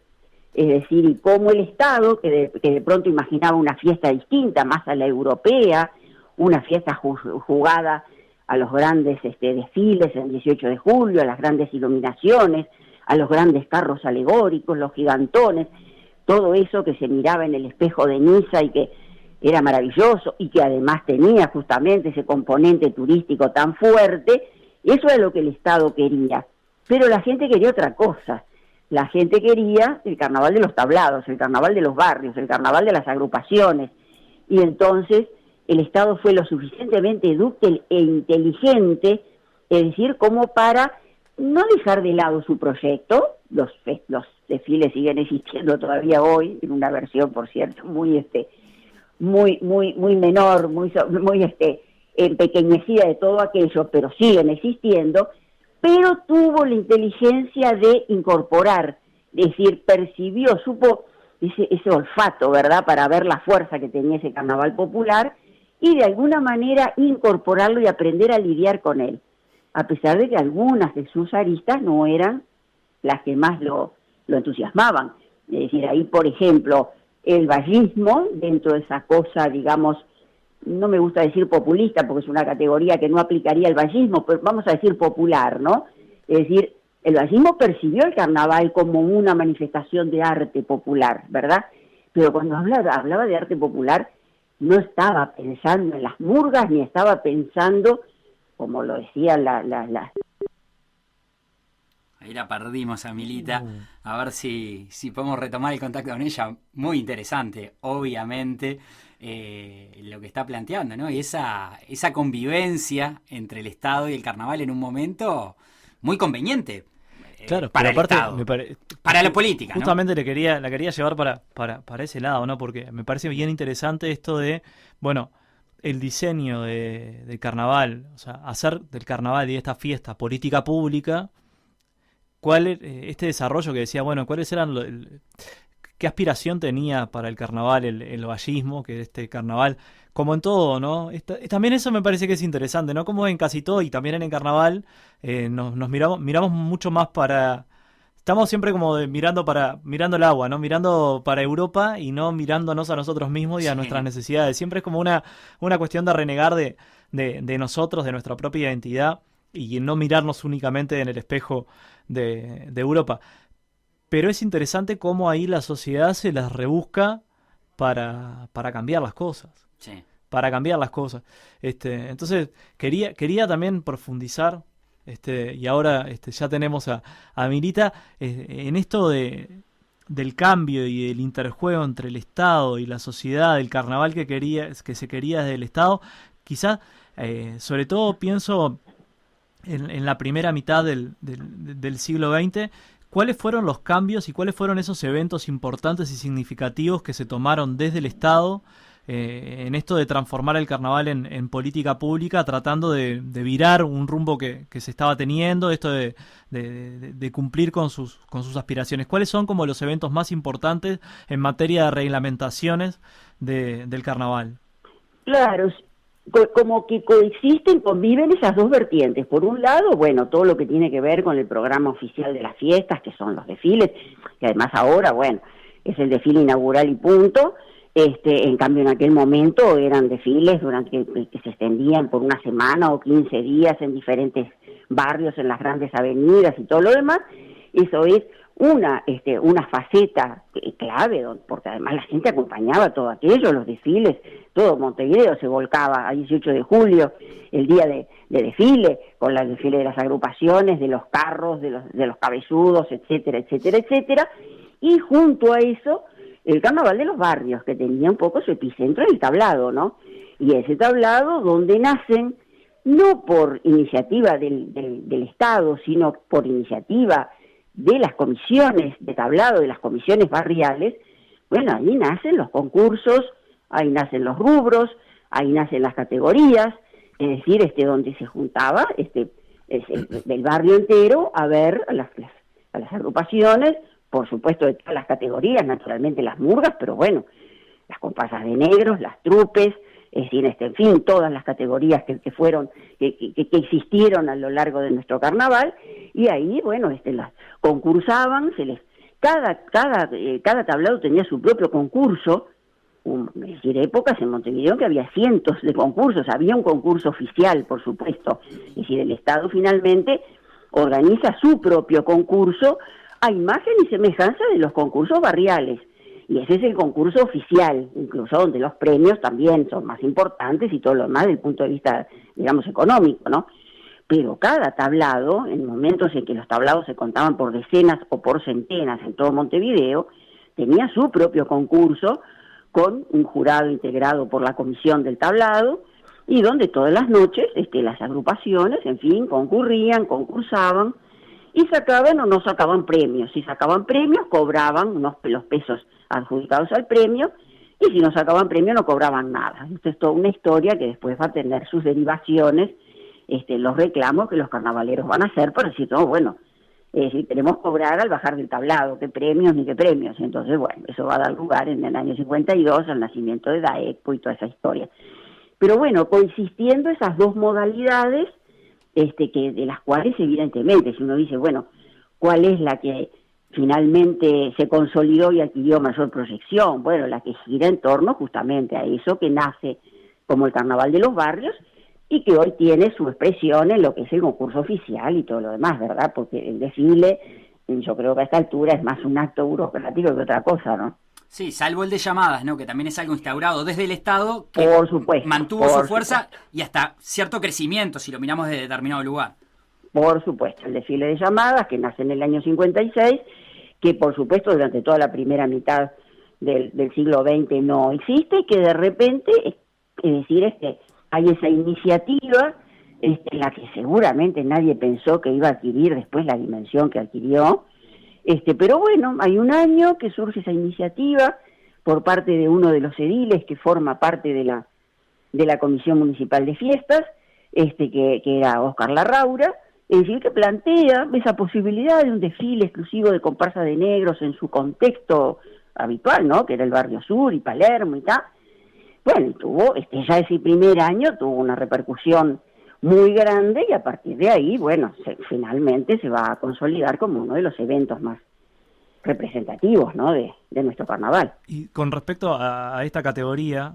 Es decir, y cómo el Estado, que de pronto imaginaba una fiesta distinta, más a la europea, una fiesta jugada a los grandes desfiles el 18 de julio, a las grandes iluminaciones, a los grandes carros alegóricos, los gigantones, todo eso que se miraba en el espejo de Niza y que era maravilloso y que además tenía justamente ese componente turístico tan fuerte, eso era lo que el Estado quería. Pero la gente quería otra cosa. La gente quería el carnaval de los tablados, el carnaval de los barrios, el carnaval de las agrupaciones. Y entonces el Estado fue lo suficientemente dúctil e inteligente, es decir, como para no dejar de lado su proyecto. Los desfiles siguen existiendo todavía hoy, en una versión, por cierto, muy menor, muy empequeñecida de todo aquello, pero siguen existiendo, pero tuvo la inteligencia de incorporar, es decir, percibió, supo ese olfato, ¿verdad?, para ver la fuerza que tenía ese carnaval popular y de alguna manera incorporarlo y aprender a lidiar con él, a pesar de que algunas de sus aristas no eran las que más lo entusiasmaban. Es decir, ahí, por ejemplo, el vallismo, dentro de esa cosa, digamos, no me gusta decir populista, porque es una categoría que no aplicaría el vallismo, pero vamos a decir popular, ¿no? Es decir, el vallismo percibió el carnaval como una manifestación de arte popular, ¿verdad? Pero cuando hablaba de arte popular, no estaba pensando en las murgas, ni estaba pensando, como lo decía Ahí la perdimos a Milita, a ver si podemos retomar el contacto con ella. Muy interesante, obviamente, lo que está planteando, ¿no? Y esa convivencia entre el Estado y el carnaval en un momento muy conveniente. Claro, para pero aparte, el Estado, para la política, justamente, ¿no? la quería llevar para ese lado, ¿no? Porque me parece bien interesante esto de, bueno, el diseño del carnaval, o sea, hacer del carnaval y de esta fiesta política pública. Este desarrollo que decía, bueno, ¿cuáles eran qué aspiración tenía para el carnaval el vallismo, que este carnaval, como en todo, ¿no? También eso me parece que es interesante, ¿no? Como en casi todo y también en el carnaval nos miramos mucho más estamos siempre como mirando el agua, ¿no? Mirando para Europa y no mirándonos a nosotros mismos y a nuestras necesidades. Siempre es como una cuestión de renegar de nosotros, de nuestra propia identidad y no mirarnos únicamente en el espejo de Europa. Pero es interesante cómo ahí la sociedad se las rebusca para cambiar las cosas. Sí. Para cambiar las cosas. Entonces, quería también profundizar, y ahora ya tenemos a Milita, en esto del cambio y del interjuego entre el Estado y la sociedad, del carnaval que se quería desde el Estado. Quizá, sobre todo pienso en la primera mitad del siglo XX, ¿cuáles fueron los cambios y cuáles fueron esos eventos importantes y significativos que se tomaron desde el Estado en esto de transformar el carnaval en política pública, tratando de virar un rumbo que se estaba teniendo, esto de cumplir con sus aspiraciones? ¿Cuáles son como los eventos más importantes en materia de reglamentaciones del carnaval? Claro, como que coexisten, conviven esas dos vertientes. Por un lado, bueno, todo lo que tiene que ver con el programa oficial de las fiestas, que son los desfiles, que además ahora, bueno, es el desfile inaugural y punto. En cambio, en aquel momento eran desfiles que se extendían por una semana o 15 días en diferentes barrios, en las grandes avenidas y todo lo demás. Eso es una faceta clave, porque además la gente acompañaba todo aquello, los desfiles, todo Montevideo se volcaba a 18 de julio, el día de desfile, con el desfile de las agrupaciones, de los carros, de los cabezudos, etcétera, etcétera, etcétera, y junto a eso, el carnaval de los barrios, que tenía un poco su epicentro en el tablado, ¿no? Y ese tablado donde nacen, no por iniciativa del Estado, sino por iniciativa de las comisiones de tablado, de las comisiones barriales. Bueno, ahí nacen los concursos, ahí nacen los rubros, ahí nacen las categorías, es decir, donde se juntaba del barrio entero a ver a las agrupaciones, por supuesto de todas las categorías, naturalmente las murgas, pero bueno, las comparsas de negros, las trupes, es decir, en fin, todas las categorías que existieron a lo largo de nuestro carnaval, y ahí, bueno, las concursaban, cada tablado tenía su propio concurso. Es decir, épocas en Montevideo que había cientos de concursos, había un concurso oficial, por supuesto, es decir, el Estado finalmente organiza su propio concurso a imagen y semejanza de los concursos barriales. Y ese es el concurso oficial, incluso donde los premios también son más importantes y todo lo demás desde el punto de vista, digamos, económico, ¿no? Pero cada tablado, en momentos en que los tablados se contaban por decenas o por centenas en todo Montevideo, tenía su propio concurso con un jurado integrado por la comisión del tablado, y donde todas las noches las agrupaciones, en fin, concurrían, concursaban, y sacaban o no sacaban premios. Si sacaban premios, cobraban los pesos adjudicados al premio, y si no sacaban premio, no cobraban nada. Esto es toda una historia que después va a tener sus derivaciones, los reclamos que los carnavaleros van a hacer para decir, no, bueno, si queremos cobrar al bajar del tablado, qué premios ni qué premios. Entonces, bueno, eso va a dar lugar en el año 52 al nacimiento de DAECPO y toda esa historia. Pero bueno, coexistiendo esas dos modalidades, que de las cuales evidentemente, si uno dice, bueno, ¿cuál es la que finalmente se consolidó y adquirió mayor proyección? Bueno, la que gira en torno justamente a eso que nace como el Carnaval de los Barrios y que hoy tiene su expresión en lo que es el concurso oficial y todo lo demás, ¿verdad? Porque el desfile, yo creo que a esta altura es más un acto burocrático que otra cosa, ¿no? Sí, salvo el de llamadas, ¿no? Que también es algo instaurado desde el Estado, que por supuesto, mantuvo su fuerza y hasta cierto crecimiento, si lo miramos desde determinado lugar. Por supuesto, el desfile de llamadas, que nace en el año 56, que por supuesto durante toda la primera mitad del siglo XX no existe, y que de repente, es decir, hay esa iniciativa, en la que seguramente nadie pensó que iba a adquirir después la dimensión que adquirió, pero bueno, hay un año que surge esa iniciativa por parte de uno de los ediles que forma parte de la Comisión Municipal de Fiestas, que era Óscar Larraura, es decir, que plantea esa posibilidad de un desfile exclusivo de comparsa de negros en su contexto habitual, ¿no? Que era el Barrio Sur y Palermo y tal. Bueno, y tuvo, ya ese primer año tuvo una repercusión muy grande, y a partir de ahí, bueno, finalmente se va a consolidar como uno de los eventos más representativos, ¿no? de nuestro carnaval. Y con respecto a esta categoría,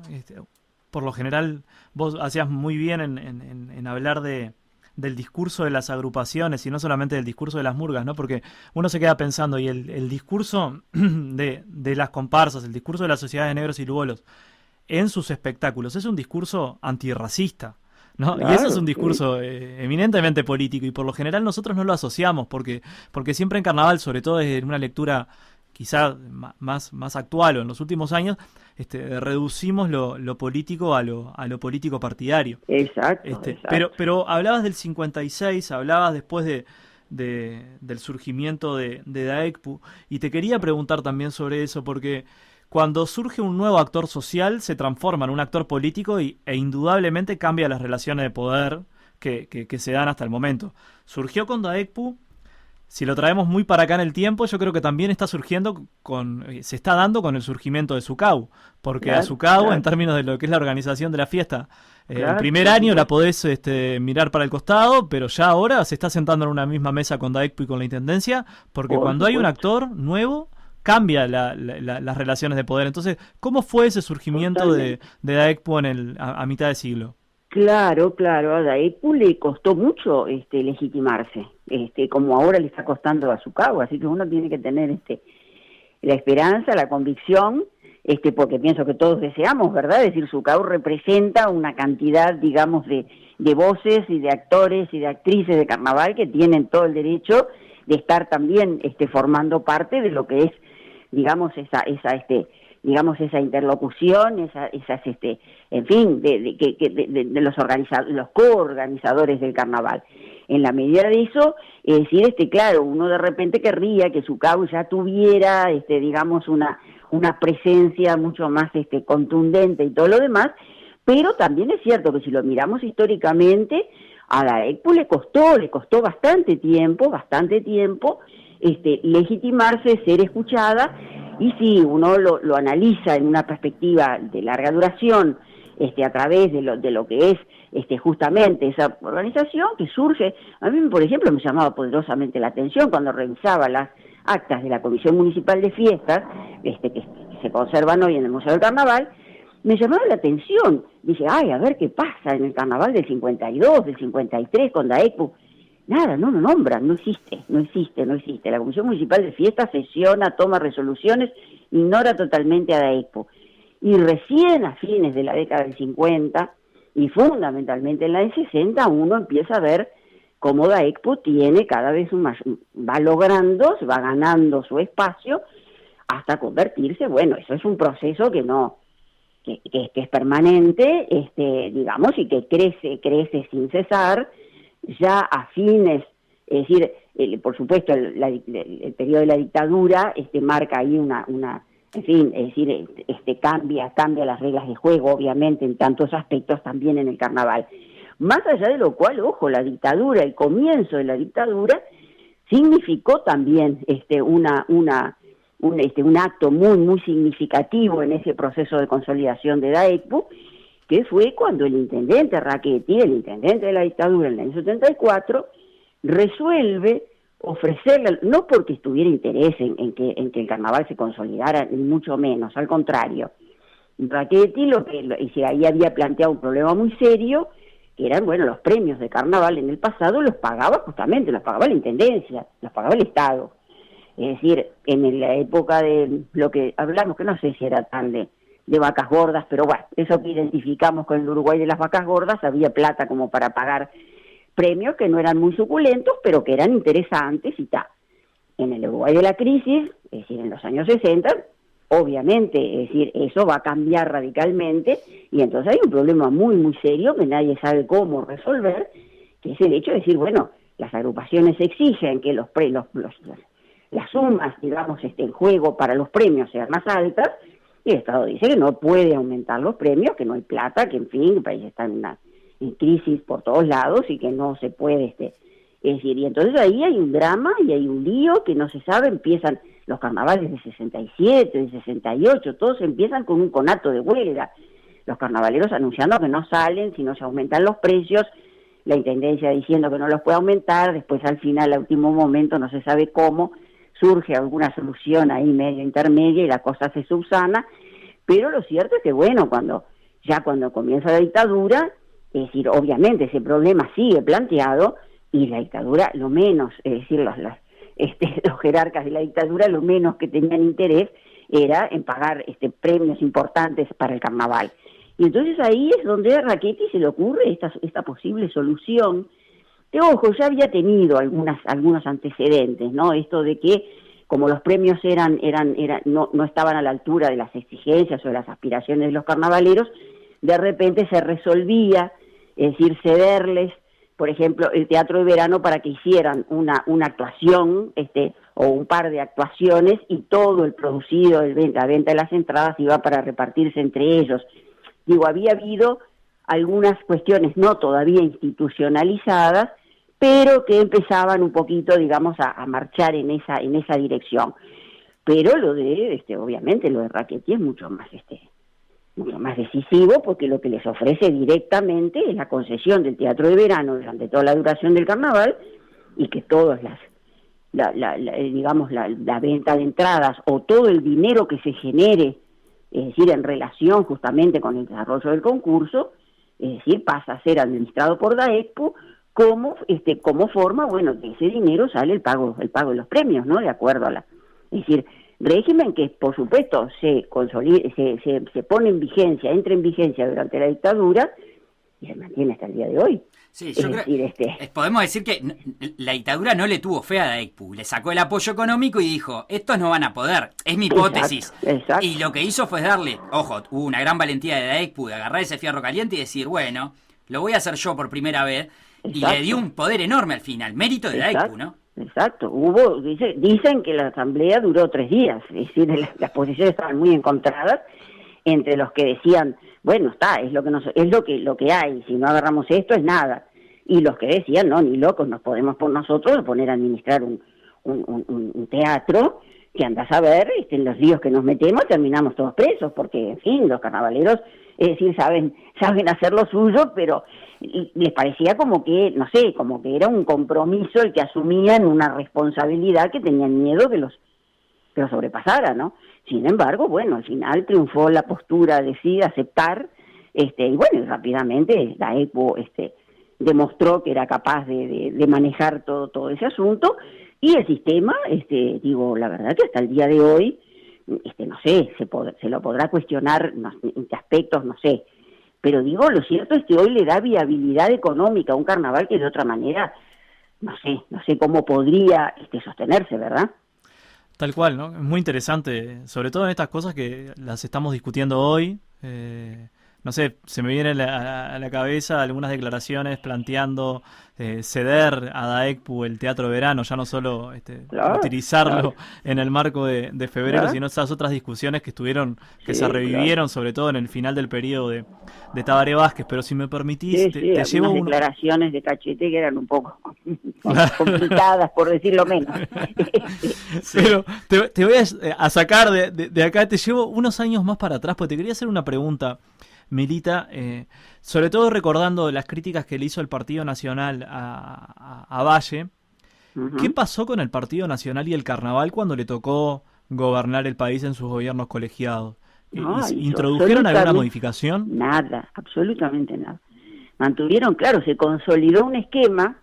por lo general vos hacías muy bien en hablar del discurso de las agrupaciones y no solamente del discurso de las murgas, ¿no? Porque uno se queda pensando, y el discurso de las comparsas, el discurso de las sociedades de negros y lugolos en sus espectáculos es un discurso antirracista, ¿no? Claro, y ese es un discurso eminentemente político, y por lo general nosotros no lo asociamos porque siempre en carnaval, sobre todo desde una lectura quizá más actual o en los últimos años, reducimos lo político a lo político partidario. Exacto, exacto. Pero hablabas del 56, hablabas después del surgimiento de DAECPU, y te quería preguntar también sobre eso, porque cuando surge un nuevo actor social se transforma en un actor político e indudablemente cambia las relaciones de poder que se dan hasta el momento. Surgió con DAECPU. Si lo traemos muy para acá en el tiempo, yo creo que también está surgiendo se está dando con el surgimiento de SUCAU, porque claro, a SUCAU, claro, en términos de lo que es la organización de la fiesta, claro, el primer año la podés mirar para el costado, pero ya ahora se está sentando en una misma mesa con DAECPU y con la Intendencia, porque cuando hay un actor nuevo, cambia las relaciones de poder. Entonces, ¿cómo fue ese surgimiento de DAECPU a mitad de siglo? Claro, a DAECPU le costó mucho legitimarse, como ahora le está costando a SUCAU, así que uno tiene que tener la esperanza, la convicción, porque pienso que todos deseamos, ¿verdad? Es decir, SUCAU representa una cantidad, digamos, de voces y de actores y de actrices de carnaval que tienen todo el derecho de estar también formando parte de lo que es, digamos, esa interlocución, esas en fin, de los coorganizadores del carnaval. En la medida de eso, es decir, claro, uno de repente querría que SUCAU ya tuviera, digamos, una presencia mucho más contundente y todo lo demás, pero también es cierto que si lo miramos históricamente, a DAECPU le costó bastante tiempo, legitimarse, ser escuchada. Y si uno lo analiza en una perspectiva de larga duración, a través de lo que es justamente esa organización que surge, a mí, por ejemplo, me llamaba poderosamente la atención cuando revisaba las actas de la Comisión Municipal de Fiestas, que se conservan hoy en el Museo del Carnaval, me llamaba la atención. Dice, ay, a ver qué pasa en el Carnaval del 52, del 53 con DAECPU. Nada, no lo nombran, no existe. La Comisión Municipal de Fiestas sesiona, toma resoluciones, ignora totalmente a DAECPU. Y recién a fines de la década del 50, y fundamentalmente en la del 60, uno empieza a ver cómo DAECPU tiene cada vez va ganando su espacio, hasta convertirse, bueno, eso es un proceso que no que es permanente, digamos, y que crece sin cesar, ya a fines, es decir, por supuesto, el periodo de la dictadura marca ahí en fin, es decir, cambia las reglas de juego, obviamente, en tantos aspectos también en el carnaval. Más allá de lo cual, ojo, la dictadura, el comienzo de la dictadura, significó también un acto muy significativo en ese proceso de consolidación de DAECPU, que fue cuando el intendente Rachetti, el intendente de la dictadura en el año 74, resuelve ofrecerle, no porque tuviera interés en que el carnaval se consolidara, ni mucho menos, al contrario. Rachetti ahí había planteado un problema muy serio, que eran, los premios de carnaval en el pasado los pagaba la intendencia, los pagaba el Estado. Es decir, en la época de lo que hablamos, que no sé si era tan de vacas gordas, pero bueno, eso que identificamos con el Uruguay de las vacas gordas, había plata como para pagar premios que no eran muy suculentos, pero que eran interesantes y tal. En el Uruguay de la crisis, es decir, en los años 60, obviamente, es decir, eso va a cambiar radicalmente, y entonces hay un problema muy serio que nadie sabe cómo resolver, que es el hecho de decir, las agrupaciones exigen que las sumas, digamos, en juego para los premios sean más altas, y el Estado dice que no puede aumentar los premios, que no hay plata, que en fin, el país está en crisis por todos lados y que no se puede, es decir, y entonces ahí hay un drama y hay un lío que no se sabe, empiezan los carnavales de 67, de 68, todos empiezan con un conato de huelga, los carnavaleros anunciando que no salen si no se aumentan los precios, la intendencia diciendo que no los puede aumentar, después al final, al último momento, no se sabe cómo, surge alguna solución ahí medio intermedia y la cosa se subsana, pero lo cierto es que cuando comienza la dictadura, es decir, obviamente ese problema sigue planteado y la dictadura lo menos, es decir, los jerarcas de la dictadura lo menos que tenían interés era en pagar premios importantes para el carnaval. Y entonces ahí es donde a Rachetti se le ocurre esta posible solución, que ojo, ya había tenido algunos antecedentes, ¿no? Esto de que como los premios no estaban a la altura de las exigencias o de las aspiraciones de los carnavaleros, de repente se resolvía, es decir, cederles, por ejemplo, el Teatro de Verano para que hicieran una actuación, o un par de actuaciones, y todo el producido, la venta de las entradas iba para repartirse entre ellos. Digo, había habido algunas cuestiones no todavía institucionalizadas, pero que empezaban un poquito, digamos, a marchar en esa dirección. Pero obviamente lo de Rachetti es mucho más decisivo, porque lo que les ofrece directamente es la concesión del Teatro de Verano durante toda la duración del carnaval, y que todas la venta de entradas o todo el dinero que se genere, es decir, en relación justamente con el desarrollo del concurso, es decir, pasa a ser administrado por DAECPU, como forma, de ese dinero sale el pago de los premios, ¿no? De acuerdo es decir, régimen que, por supuesto, se pone en vigencia, entra en vigencia durante la dictadura y se mantiene hasta el día de hoy. Sí, yo creo, podemos decir que la dictadura no le tuvo fe a DAECPU, le sacó el apoyo económico y dijo, estos no van a poder, es mi hipótesis. Exacto. Y lo que hizo fue darle, hubo una gran valentía de DAECPU de agarrar ese fierro caliente y decir, lo voy a hacer yo por primera vez. Exacto. Y le dio un poder enorme al final, mérito de DAECPU, ¿no? Exacto, dicen que la asamblea duró 3 días, es decir, las posiciones estaban muy encontradas, entre los que decían, es lo que hay, si no agarramos esto es nada, y los que decían, no, ni locos, nos podemos por nosotros poner a administrar un teatro, que andás a ver, en los líos que nos metemos terminamos todos presos, porque, en fin, los carnavaleros, es decir, saben hacer lo suyo, pero les parecía como que era un compromiso el que asumían, una responsabilidad que tenían miedo que los sobrepasara, ¿no? Sin embargo, al final triunfó la postura de sí, aceptar, y rápidamente DAECPU demostró que era capaz de manejar todo ese asunto, y el sistema, la verdad que hasta el día de hoy, no sé, se lo podrá cuestionar en qué aspectos, no sé, pero lo cierto es que hoy le da viabilidad económica a un carnaval que de otra manera, no sé cómo podría sostenerse, ¿verdad? Tal cual, ¿no? Es muy interesante, sobre todo en estas cosas que las estamos discutiendo hoy. No sé, se me viene a la cabeza algunas declaraciones planteando ceder a DAECPU el Teatro de Verano, ya no solo Claro, utilizarlo claro. en el marco de febrero, Claro. sino esas otras discusiones que estuvieron, que Sí, se claro. revivieron, sobre todo en el final del periodo de Tabaré Vázquez. Pero si me permitís, Sí, te sí, llevo algunas uno. declaraciones de Cachete que eran un poco complicadas, por decirlo menos. Sí. Pero te voy a sacar de acá, te llevo unos años más para atrás, porque te quería hacer una pregunta, Milita, sobre todo recordando las críticas que le hizo el Partido Nacional a Valle. ¿Qué Ujú. pasó con el Partido Nacional y el Carnaval cuando le tocó gobernar el país en sus gobiernos colegiados? No, hizo ¿Introdujeron alguna absolutamente modificación? nada, absolutamente nada. Mantuvieron, claro, se consolidó un esquema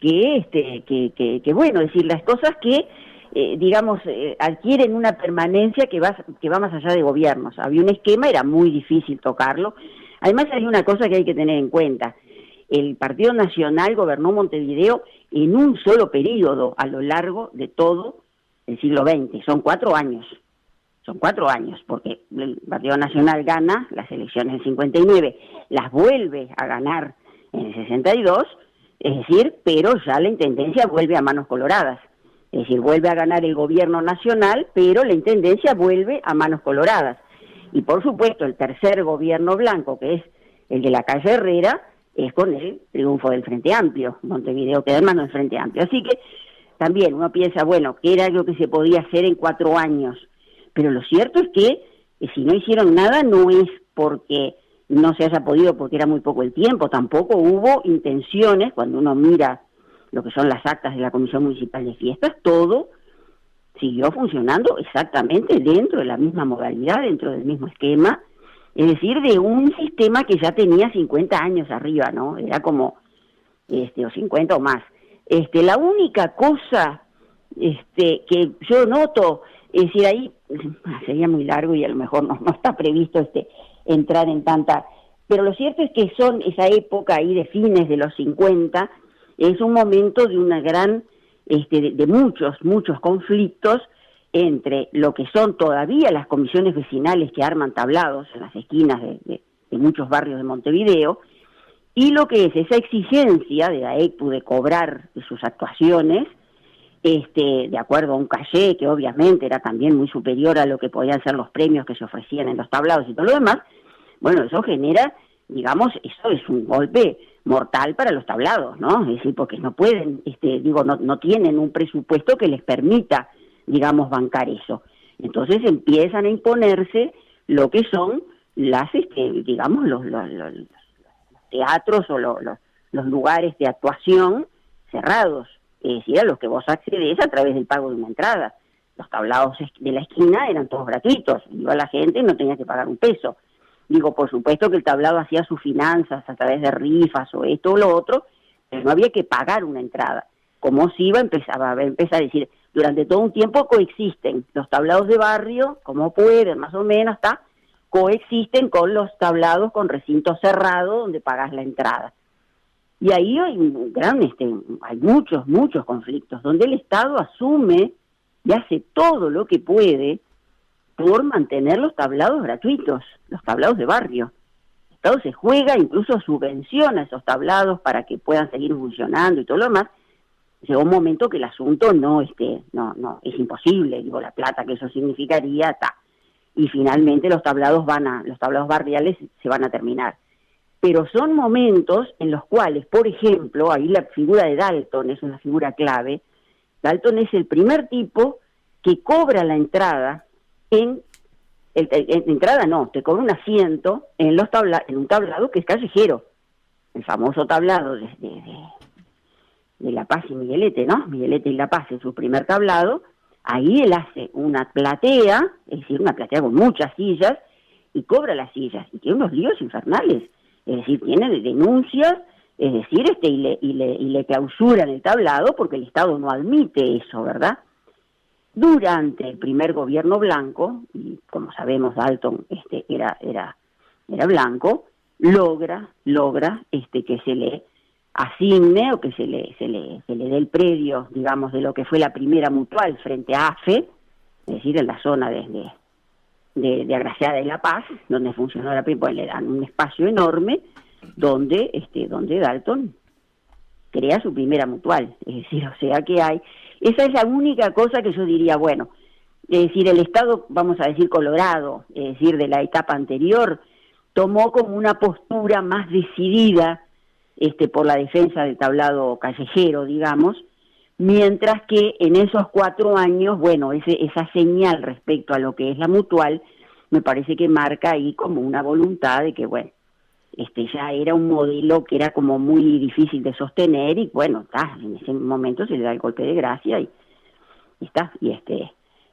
que bueno, es decir, las cosas que, digamos, adquieren una permanencia que va más allá de gobiernos. Había un esquema, era muy difícil tocarlo. Además hay una cosa que hay que tener en cuenta. El Partido Nacional gobernó Montevideo en un solo periodo a lo largo de todo el siglo XX. Son 4 años. Son 4 años, porque el Partido Nacional gana las elecciones del 59, las vuelve a ganar en el 62, es decir, pero ya la intendencia vuelve a manos coloradas. Es decir, vuelve a ganar el gobierno nacional, pero la intendencia vuelve a manos coloradas. Y por supuesto, el tercer gobierno blanco, que es el de la calle Herrera, es con el triunfo del Frente Amplio. Montevideo queda en manos del Frente Amplio. Así que también uno piensa, bueno, ¿qué era lo que se podía hacer en 4 años? Pero lo cierto es que si no hicieron nada no es porque no se haya podido, porque era muy poco el tiempo, tampoco hubo intenciones, cuando uno mira lo que son las actas de la Comisión Municipal de Fiestas, todo siguió funcionando exactamente dentro de la misma modalidad, dentro del mismo esquema, es decir, de un sistema que ya tenía 50 años arriba, ¿no? Era como, o 50 o más. La única cosa que yo noto, es decir, ahí sería muy largo y a lo mejor no está previsto entrar en tanta, pero lo cierto es que son esa época ahí de fines de los 50, es un momento de una gran, de muchos conflictos entre lo que son todavía las comisiones vecinales que arman tablados en las esquinas de muchos barrios de Montevideo, y lo que es esa exigencia de DAECPU de cobrar de sus actuaciones, de acuerdo a un caché que obviamente era también muy superior a lo que podían ser los premios que se ofrecían en los tablados y todo lo demás. Bueno, eso genera, digamos, eso es un golpe mortal para los tablados, ¿no? Es decir, porque no pueden, no tienen un presupuesto que les permita, digamos, bancar eso. Entonces empiezan a imponerse lo que son las, digamos, los teatros o los lugares de actuación cerrados, es decir, a los que vos accedes a través del pago de una entrada. Los tablados de la esquina eran todos gratuitos, iba la gente y no tenía que pagar un peso. Digo, por supuesto que el tablado hacía sus finanzas a través de rifas o esto o lo otro, pero no había que pagar una entrada. Como si iba a empezar a decir, durante todo un tiempo coexisten los tablados de barrio, como pueden, más o menos, coexisten con los tablados con recinto cerrado donde pagas la entrada. Y ahí hay hay muchos conflictos, donde el Estado asume y hace todo lo que puede por mantener los tablados gratuitos, los tablados de barrio. El Estado se juega, incluso subvenciona esos tablados para que puedan seguir funcionando y todo lo demás. Llegó un momento que el asunto no, es imposible, digo, la plata que eso significaría, y finalmente los tablados barriales se van a terminar. Pero son momentos en los cuales, por ejemplo, ahí la figura de Dalton es una figura clave. Dalton es el primer tipo que cobra la entrada te cobra un asiento en un tablado que es callejero, el famoso tablado de La Paz y Miguelete, ¿no? Miguelete y La Paz es su primer tablado. Ahí él hace una platea, es decir, una platea con muchas sillas, y cobra las sillas, y tiene unos líos infernales. Es decir, tiene denuncias, es decir, y le clausuran el tablado porque el Estado no admite eso, ¿verdad? Durante el primer gobierno blanco, y como sabemos Dalton era blanco, logra que se le asigne o que se le dé el predio, digamos, de lo que fue la primera mutual frente a AFE, es decir, en la zona de Agraciada y La Paz, donde funcionó la primera, pues le dan un espacio enorme donde Dalton crea su primera mutual, es decir, o sea que esa es la única cosa que yo diría, bueno, es decir, el Estado, vamos a decir, Colorado, es decir, de la etapa anterior, tomó como una postura más decidida por la defensa del tablado callejero, digamos, mientras que en esos 4 años, bueno, esa señal respecto a lo que es la mutual, me parece que marca ahí como una voluntad de que, bueno, ya era un modelo que era como muy difícil de sostener y, bueno, en ese momento se le da el golpe de gracia y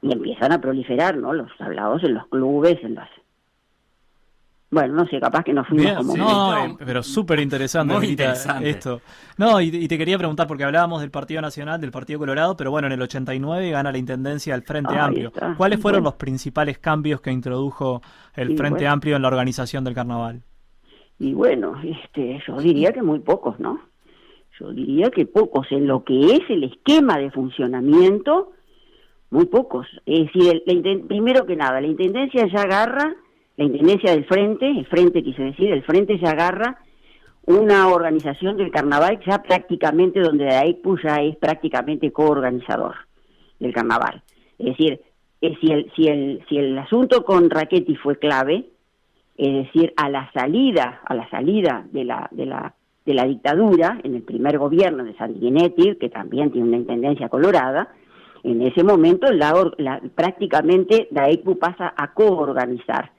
empiezan a proliferar, ¿no?, los tablados en los clubes, bueno, no sé, capaz que nos fuimos Bien, como... sí, pero súper interesante, muy Anita, interesante esto. No, y te quería preguntar, porque hablábamos del Partido Nacional, del Partido Colorado, pero bueno, en el 89 gana la intendencia del Frente Amplio. Está. ¿Cuáles fueron los principales cambios que introdujo el Frente Amplio en la organización del carnaval? Y bueno, yo diría que muy pocos, ¿no? Yo diría que pocos. En lo que es el esquema de funcionamiento, muy pocos. Es decir, primero que nada, la Intendencia ya agarra, la Intendencia del Frente, el Frente ya agarra una organización del carnaval ya prácticamente, donde la AECPU ya es prácticamente coorganizador del carnaval. Es decir, si el asunto con Rachetti fue clave, es decir, a la salida de la dictadura, en el primer gobierno de Sanguinetti, que también tiene una intendencia colorada, en ese momento prácticamente la AECPU pasa a coorganizar.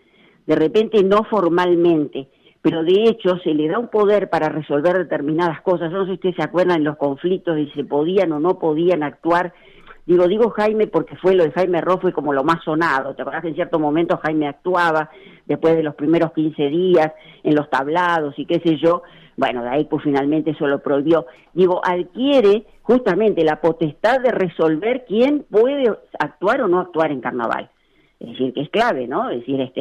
De repente no formalmente, pero de hecho se le da un poder para resolver determinadas cosas. Yo no sé si ustedes se acuerdan de los conflictos de si se podían o no podían actuar. Digo Jaime porque fue lo de Jaime Ross, fue como lo más sonado. ¿Te acordás que en cierto momento Jaime actuaba después de los primeros 15 días en los tablados y qué sé yo? Bueno, de ahí pues finalmente eso lo prohibió. Adquiere justamente la potestad de resolver quién puede actuar o no actuar en carnaval. Es decir, que es clave, ¿no? Es decir,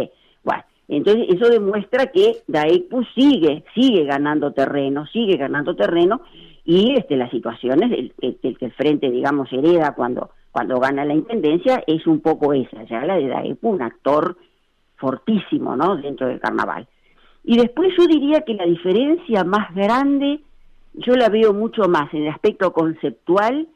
bueno, entonces eso demuestra que DAECPU sigue ganando terreno, y las situaciones que el Frente, digamos, hereda cuando gana la Intendencia es un poco esa, ya la de DAECPU, un actor fortísimo, ¿no?, dentro del carnaval. Y después yo diría que la diferencia más grande, yo la veo mucho más en el aspecto conceptual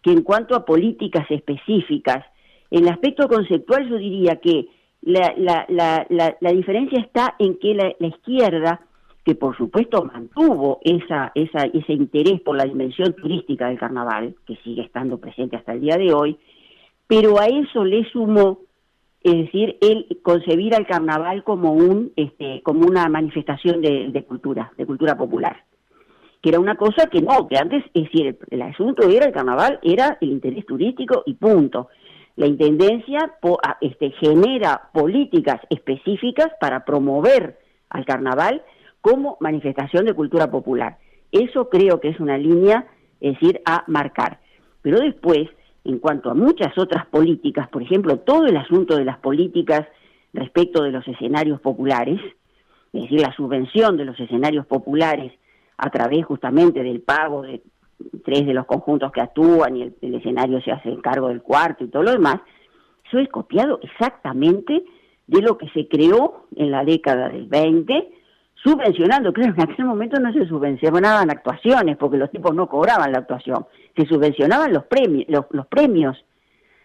que en cuanto a políticas específicas. En el aspecto conceptual yo diría que la diferencia está en que la izquierda, que por supuesto mantuvo ese interés por la dimensión turística del carnaval, que sigue estando presente hasta el día de hoy, pero a eso le sumó, es decir, el concebir al carnaval como una manifestación de cultura popular, que era una cosa que antes, es decir, el asunto era el carnaval, era el interés turístico y punto. La Intendencia genera políticas específicas para promover al carnaval como manifestación de cultura popular. Eso creo que es una línea, es decir, a marcar. Pero después, en cuanto a muchas otras políticas, por ejemplo, todo el asunto de las políticas respecto de los escenarios populares, es decir, la subvención de los escenarios populares a través justamente del pago de 3 de los conjuntos que actúan y el escenario se hace cargo del cuarto y todo lo demás, eso es copiado exactamente de lo que se creó en la década del 20, subvencionando, claro, en aquel momento no se subvencionaban actuaciones, porque los tipos no cobraban la actuación, se subvencionaban los premios.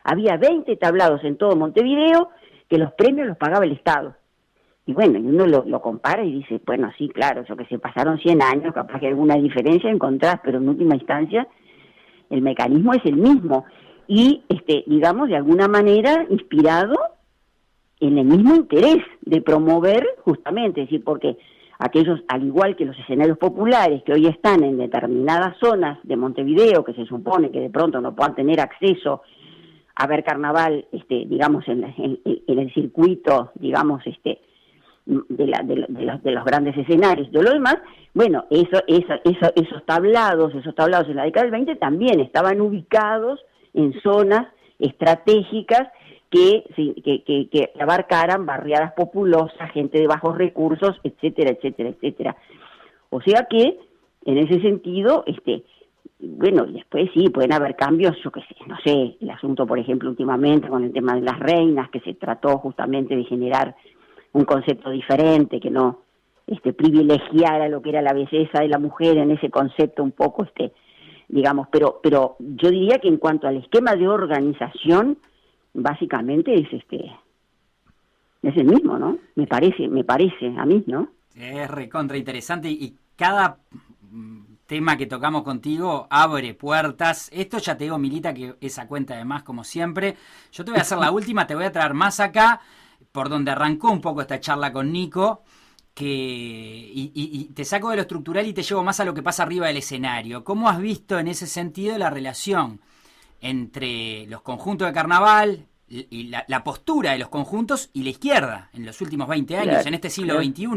Había 20 tablados en todo Montevideo que los premios los pagaba el Estado. Y bueno, y uno lo compara y dice, bueno, sí, claro, eso que se pasaron 100 años, capaz que alguna diferencia encontrás, pero en última instancia el mecanismo es el mismo. Y, digamos, de alguna manera inspirado en el mismo interés de promover justamente, es decir, porque aquellos, al igual que los escenarios populares que hoy están en determinadas zonas de Montevideo, que se supone que de pronto no puedan tener acceso a ver carnaval, digamos, en el circuito, digamos, de los grandes escenarios y de lo demás, bueno, esos tablados en la década del 20 también estaban ubicados en zonas estratégicas que abarcaran barriadas populosas, gente de bajos recursos, etcétera, etcétera, etcétera. O sea que en ese sentido, bueno, después sí, pueden haber cambios, yo qué sé, no sé, el asunto, por ejemplo, últimamente con el tema de las reinas, que se trató justamente de generar un concepto diferente, que no privilegiara lo que era la belleza de la mujer en ese concepto un poco, digamos, pero yo diría que en cuanto al esquema de organización, básicamente es el mismo, ¿no? Me parece a mí, ¿no? Es recontra interesante y cada tema que tocamos contigo abre puertas. Esto ya te digo, Milita, que esa cuenta de más como siempre. Yo te voy a hacer la última, te voy a traer más acá, por donde arrancó un poco esta charla con Nico, y te saco de lo estructural y te llevo más a lo que pasa arriba del escenario. ¿Cómo has visto en ese sentido la relación entre los conjuntos de carnaval y la postura de los conjuntos y la izquierda en los últimos 20 años, claro, en este siglo XXI?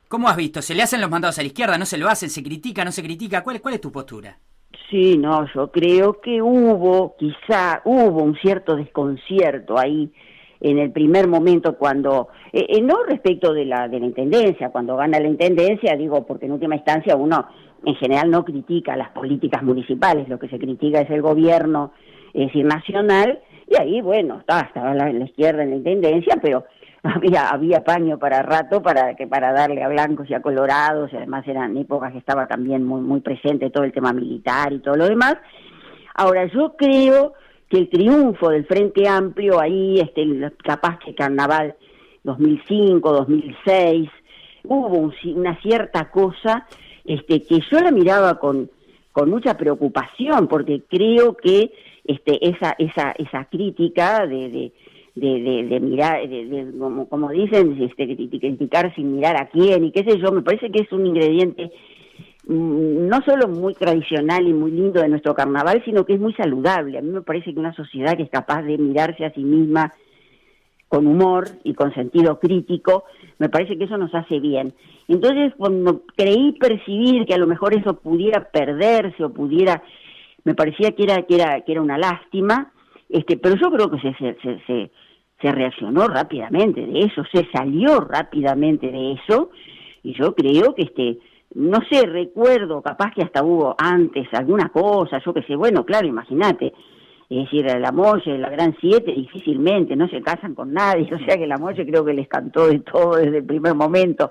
¿Cómo has visto? ¿Se le hacen los mandados a la izquierda? ¿No se lo hacen? ¿Se critica? ¿No se critica? ¿Cuál es tu postura? Sí, no, yo creo que quizá hubo un cierto desconcierto ahí en el primer momento cuando, no respecto de la intendencia, cuando gana la intendencia, digo, porque en última instancia uno en general no critica las políticas municipales, lo que se critica es el gobierno, es decir, nacional, y ahí, bueno, estaba la izquierda en la intendencia, pero había paño para rato para darle a blancos y a colorados, y además eran épocas que estaba también muy, muy presente todo el tema militar y todo lo demás. Ahora, yo creo que el triunfo del Frente Amplio ahí, capaz que Carnaval 2005, 2006, hubo una cierta cosa que yo la miraba con mucha preocupación, porque creo que esa crítica de mirar, como dicen, criticar sin mirar a quién y qué sé yo, me parece que es un ingrediente no solo muy tradicional y muy lindo de nuestro carnaval, sino que es muy saludable. A mí me parece que una sociedad que es capaz de mirarse a sí misma con humor y con sentido crítico, me parece que eso nos hace bien. Entonces, cuando creí percibir que a lo mejor eso pudiera perderse o me parecía que era una lástima, pero yo creo que se reaccionó rápidamente de eso, se salió rápidamente de eso, y yo creo que no sé, recuerdo, capaz que hasta hubo antes alguna cosa, yo qué sé, bueno, claro, imagínate, es decir, la Molle, la Gran Siete, difícilmente, no se casan con nadie, o sea que la Molle creo que les cantó de todo desde el primer momento,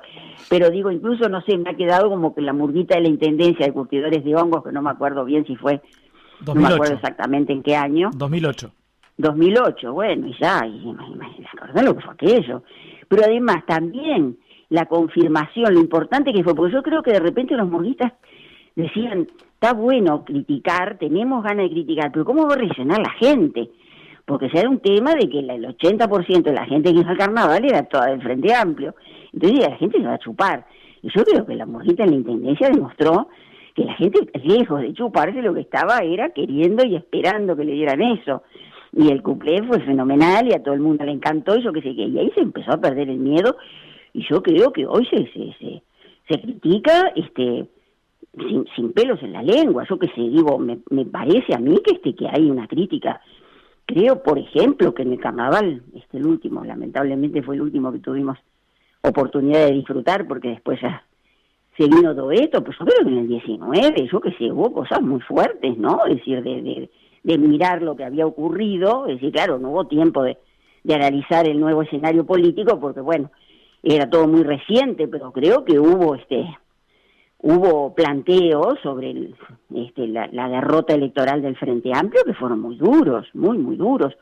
pero digo, incluso, no sé, me ha quedado como que la murguita de la Intendencia de Curtidores de Hongos, que no me acuerdo bien si fue, 2008. No me acuerdo exactamente en qué año. 2008, bueno, y acordás lo que fue aquello, pero además también la confirmación, lo importante que fue, porque yo creo que de repente los murguistas decían, está bueno criticar, tenemos ganas de criticar, pero ¿cómo va a reaccionar la gente? Porque era un tema de que el 80% de la gente que iba al carnaval era toda del Frente Amplio, entonces la gente se va a chupar, y yo creo que la murguita en la Intendencia demostró que la gente, lejos de chuparse, lo que estaba era queriendo y esperando que le dieran eso, y el cuplé fue fenomenal, y a todo el mundo le encantó, y yo qué sé qué, y ahí se empezó a perder el miedo. Y yo creo que hoy se critica sin pelos en la lengua. Yo qué sé, digo, me parece a mí que hay una crítica. Creo, por ejemplo, que en el carnaval, el último, lamentablemente fue el último que tuvimos oportunidad de disfrutar, porque después ya se vino todo esto, pues yo creo que en el 19, yo qué sé, hubo cosas muy fuertes, ¿no? Es decir, de mirar lo que había ocurrido, es decir, claro, no hubo tiempo de analizar el nuevo escenario político, porque bueno, era todo muy reciente, pero creo que hubo planteos sobre la derrota electoral del Frente Amplio que fueron muy duros, muy, muy duros,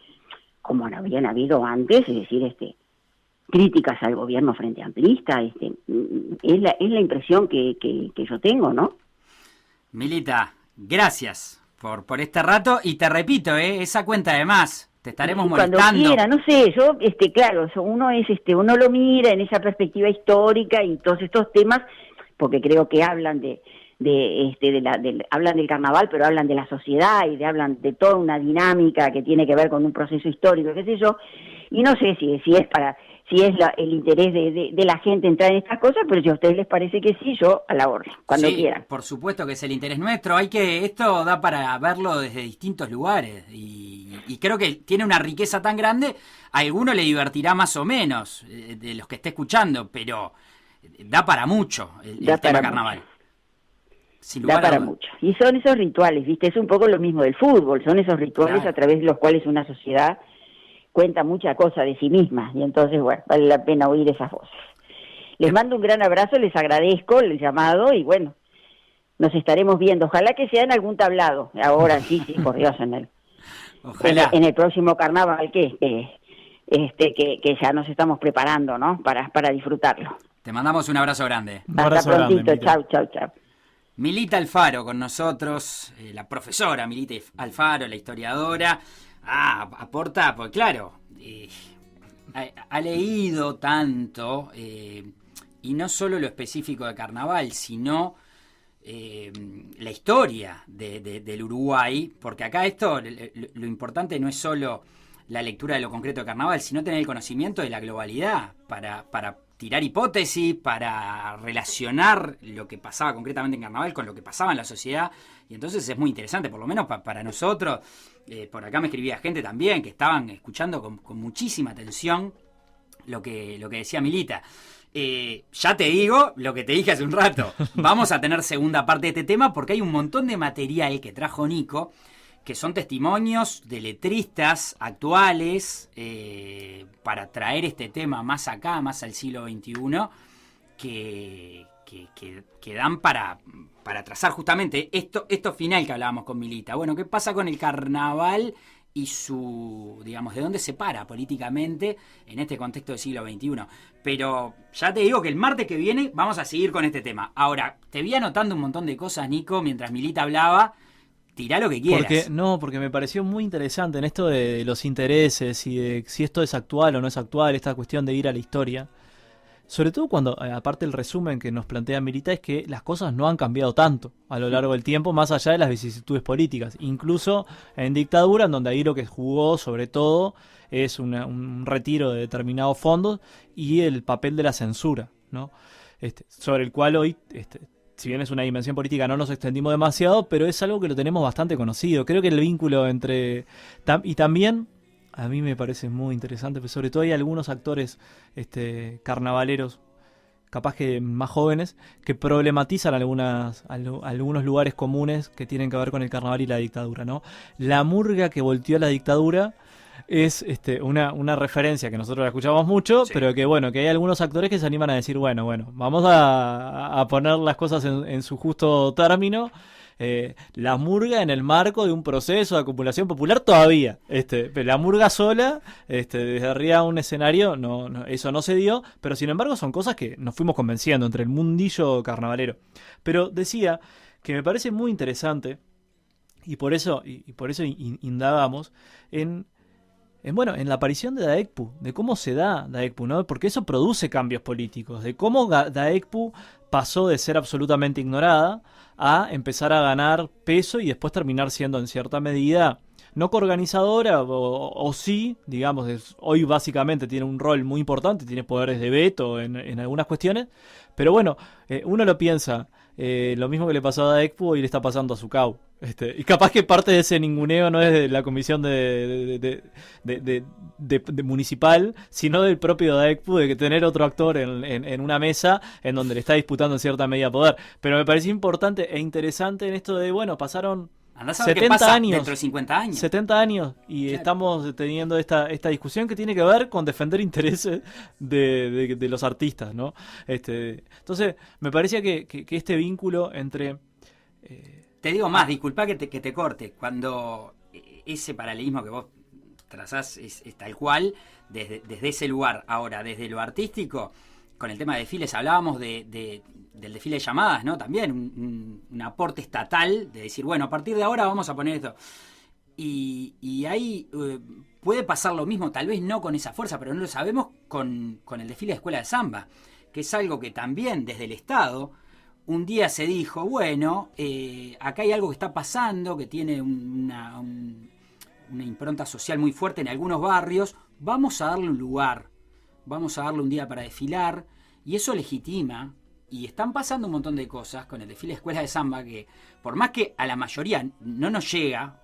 como no habían habido antes, es decir, críticas al gobierno frente amplista, es la impresión que yo tengo, ¿no? Milita, gracias por este rato, y te repito, esa cuenta de más. Te estaremos molestando. Cuando quiera, no sé, yo, claro, uno lo mira en esa perspectiva histórica y todos estos temas, porque creo que hablan hablan del carnaval, pero hablan de la sociedad y hablan de toda una dinámica que tiene que ver con un proceso histórico, qué sé yo, y no sé si es el interés de la gente entrar en estas cosas, pero si a ustedes les parece que sí, yo a la orden, cuando quieran. Por supuesto que es el interés nuestro, esto da para verlo desde distintos lugares, y creo que tiene una riqueza tan grande, a alguno le divertirá más o menos, de los que esté escuchando, pero da para mucho el tema carnaval. Sin da lugar a para dudas. mucho. Y son esos rituales, ¿viste? Es un poco lo mismo del fútbol, son esos rituales Claro. a través de los cuales una sociedad cuenta mucha cosa de sí misma, y entonces, bueno, vale la pena oír esas voces. Les mando un gran abrazo, les agradezco el llamado, y bueno, nos estaremos viendo. Ojalá que sea en algún tablado, ahora sí, por Dios, Ojalá. en el próximo carnaval que ya nos estamos preparando, ¿no? Para disfrutarlo. Te mandamos un abrazo grande. Un Hasta abrazo grande, prontito, Milita. chau. Milita Alfaro con nosotros, la profesora Milita Alfaro, la historiadora. Aporta, pues claro, ha leído tanto, y no solo lo específico de carnaval, sino la historia del Uruguay, porque acá lo importante no es solo la lectura de lo concreto de carnaval, sino tener el conocimiento de la globalidad para tirar hipótesis, para relacionar lo que pasaba concretamente en carnaval con lo que pasaba en la sociedad. Y entonces es muy interesante, por lo menos para nosotros. Por acá me escribía gente también que estaban escuchando con muchísima atención lo que decía Milita. Ya te digo lo que te dije hace un rato. Vamos a tener segunda parte de este tema porque hay un montón de material que trajo Nico, que son testimonios de letristas actuales, para traer este tema más acá, más al siglo XXI, que dan para trazar justamente esto final que hablábamos con Milita. Bueno, ¿qué pasa con el carnaval y digamos, de dónde se para políticamente en este contexto del siglo XXI? Pero ya te digo que el martes que viene vamos a seguir con este tema. Ahora, te vi anotando un montón de cosas, Nico, mientras Milita hablaba. Tirá lo que quieras. Porque me pareció muy interesante en esto de los intereses y de si esto es actual o no es actual, esta cuestión de ir a la historia. Sobre todo cuando, aparte el resumen que nos plantea Milita, es que las cosas no han cambiado tanto a lo largo del tiempo, más allá de las vicisitudes políticas. Incluso en dictadura, en donde ahí lo que jugó sobre todo es un retiro de determinados fondos y el papel de la censura, ¿no? Sobre el cual hoy... si bien es una dimensión política, no nos extendimos demasiado, pero es algo que lo tenemos bastante conocido. Creo que el vínculo entre... y también, a mí me parece muy interesante, pero sobre todo hay algunos actores carnavaleros, capaz que más jóvenes, que problematizan algunos lugares comunes que tienen que ver con el carnaval y la dictadura, ¿no? La murga que volteó a la dictadura es una referencia que nosotros la escuchamos mucho, sí, pero que bueno, que hay algunos actores que se animan a decir, bueno, vamos a poner las cosas en su justo término. La murga en el marco de un proceso de acumulación popular todavía. Pero la murga sola, desde arriba a un escenario, no, eso no se dio, pero sin embargo son cosas que nos fuimos convenciendo entre el mundillo carnavalero. Pero decía que me parece muy interesante, y por eso indagamos en la aparición de Daekpu, de cómo se da Daekpu, ¿no? Porque eso produce cambios políticos, de cómo Daekpu pasó de ser absolutamente ignorada a empezar a ganar peso y después terminar siendo en cierta medida, no coorganizadora, o sí, digamos, hoy básicamente tiene un rol muy importante, tiene poderes de veto en algunas cuestiones, pero bueno, uno lo piensa, lo mismo que le pasó a Daekpu hoy le está pasando a Sucau. Y capaz que parte de ese ninguneo no es de la comisión de municipal, sino del propio Daekpu, de que tener otro actor en una mesa en donde le está disputando en cierta medida poder. Pero me parece importante e interesante en esto de, pasaron 70 años, dentro de 50 años. 70 años y claro, estamos teniendo esta discusión que tiene que ver con defender intereses de los artistas, ¿no? Entonces, me parecía que este vínculo entre... Te digo más, disculpa que te corte, cuando ese paralelismo que vos trazás es tal cual, desde ese lugar. Ahora, desde lo artístico, con el tema de desfiles, hablábamos del desfile de llamadas, ¿no? También un aporte estatal de decir, bueno, a partir de ahora vamos a poner esto. Y ahí puede pasar lo mismo, tal vez no con esa fuerza, pero no lo sabemos con el desfile de escuela de samba, que es algo que también desde el Estado... Un día se dijo, bueno, acá hay algo que está pasando, que tiene una impronta social muy fuerte en algunos barrios, vamos a darle un lugar, vamos a darle un día para desfilar, y eso legitima, y están pasando un montón de cosas con el desfile de escuelas de samba, que por más que a la mayoría no nos llega,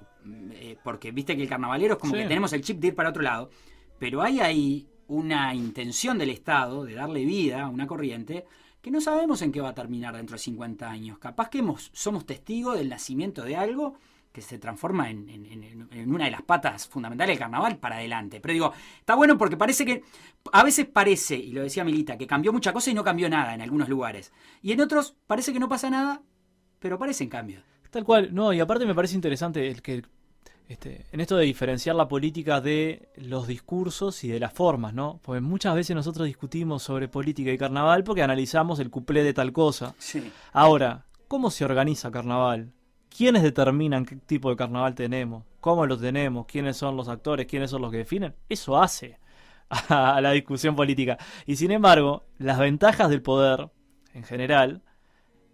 porque viste que el carnavalero es como que tenemos el chip de ir para otro lado, pero hay ahí una intención del Estado de darle vida a una corriente, que no sabemos en qué va a terminar dentro de 50 años. Capaz que somos testigos del nacimiento de algo que se transforma en una de las patas fundamentales del carnaval para adelante. Pero digo, está bueno porque parece que, a veces parece, y lo decía Milita, que cambió mucha cosa y no cambió nada en algunos lugares. Y en otros parece que no pasa nada, pero parecen cambios. Tal cual, no, y aparte me parece interesante el que en esto de diferenciar la política de los discursos y de las formas, ¿no? Porque muchas veces nosotros discutimos sobre política y carnaval porque analizamos el cuplé de tal cosa. Sí. Ahora, ¿cómo se organiza carnaval? ¿Quiénes determinan qué tipo de carnaval tenemos? ¿Cómo lo tenemos? ¿Quiénes son los actores? ¿Quiénes son los que definen? Eso hace a la discusión política. Y sin embargo, las ventajas del poder, en general,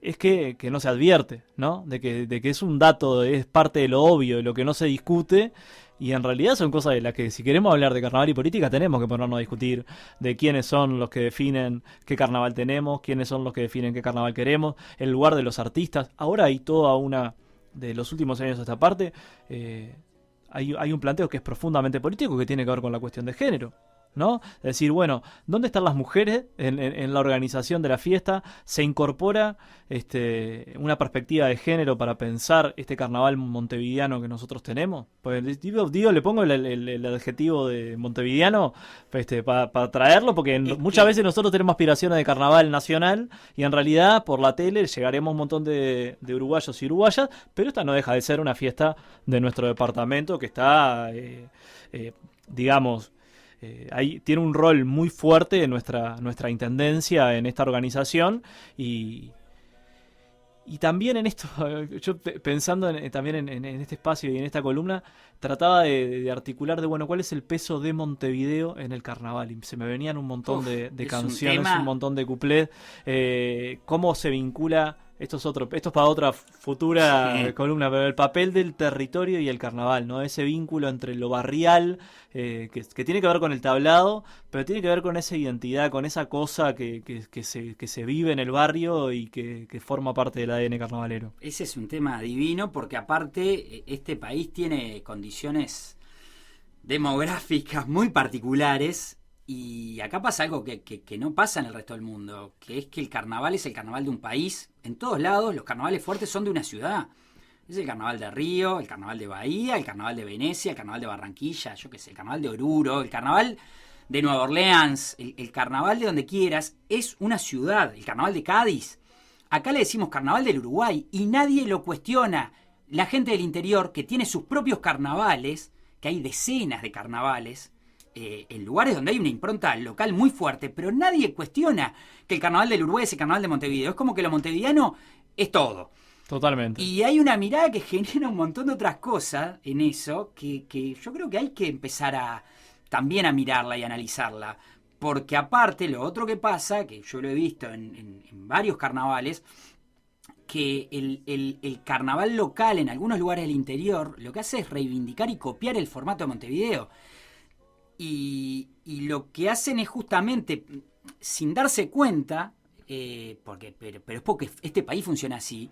es que no se advierte, ¿no? De que es un dato, es parte de lo obvio, de lo que no se discute, y en realidad son cosas de las que, si queremos hablar de carnaval y política, tenemos que ponernos a discutir de quiénes son los que definen qué carnaval tenemos, quiénes son los que definen qué carnaval queremos, el lugar de los artistas. Ahora hay toda una, de los últimos años a esta parte, hay un planteo que es profundamente político que tiene que ver con la cuestión de género, ¿no? Es decir, bueno, ¿dónde están las mujeres en la organización de la fiesta? ¿Se incorpora una perspectiva de género para pensar este carnaval montevideano que nosotros tenemos? Pues digo, le pongo el adjetivo de montevideano para traerlo, porque muchas veces nosotros tenemos aspiraciones de carnaval nacional y en realidad por la tele llegaremos a un montón de uruguayos y uruguayas, pero esta no deja de ser una fiesta de nuestro departamento que está, digamos... ahí tiene un rol muy fuerte en nuestra intendencia en esta organización y también en esto, yo pensando también en este espacio y en esta columna, trataba de articular bueno, ¿cuál es el peso de Montevideo en el carnaval? Y se me venían un montón de canciones, un montón de cuplés, cómo se vincula. Esto es para otra futura columna, pero el papel del territorio y el carnaval, ¿no? Ese vínculo entre lo barrial, que tiene que ver con el tablado, pero tiene que ver con esa identidad, con esa cosa que se vive en el barrio y que forma parte del ADN carnavalero. Ese es un tema divino porque aparte este país tiene condiciones demográficas muy particulares. Y acá pasa algo que no pasa en el resto del mundo, que es que el carnaval es el carnaval de un país. En todos lados los carnavales fuertes son de una ciudad. Es el carnaval de Río, el carnaval de Bahía, el carnaval de Venecia, el carnaval de Barranquilla, yo qué sé, el carnaval de Oruro, el carnaval de Nueva Orleans, el carnaval de donde quieras, es una ciudad. El carnaval de Cádiz. Acá le decimos carnaval del Uruguay y nadie lo cuestiona. La gente del interior que tiene sus propios carnavales, que hay decenas de carnavales, en lugares donde hay una impronta local muy fuerte, pero nadie cuestiona que el carnaval del Uruguay es el carnaval de Montevideo. Es como que lo montevideano es todo. Totalmente. Y hay una mirada que genera un montón de otras cosas en eso, que yo creo que hay que empezar también a mirarla y analizarla. Porque aparte, lo otro que pasa, que yo lo he visto en varios carnavales, que el carnaval local en algunos lugares del interior lo que hace es reivindicar y copiar el formato de Montevideo. Y lo que hacen es justamente, sin darse cuenta, pero es porque este país funciona así,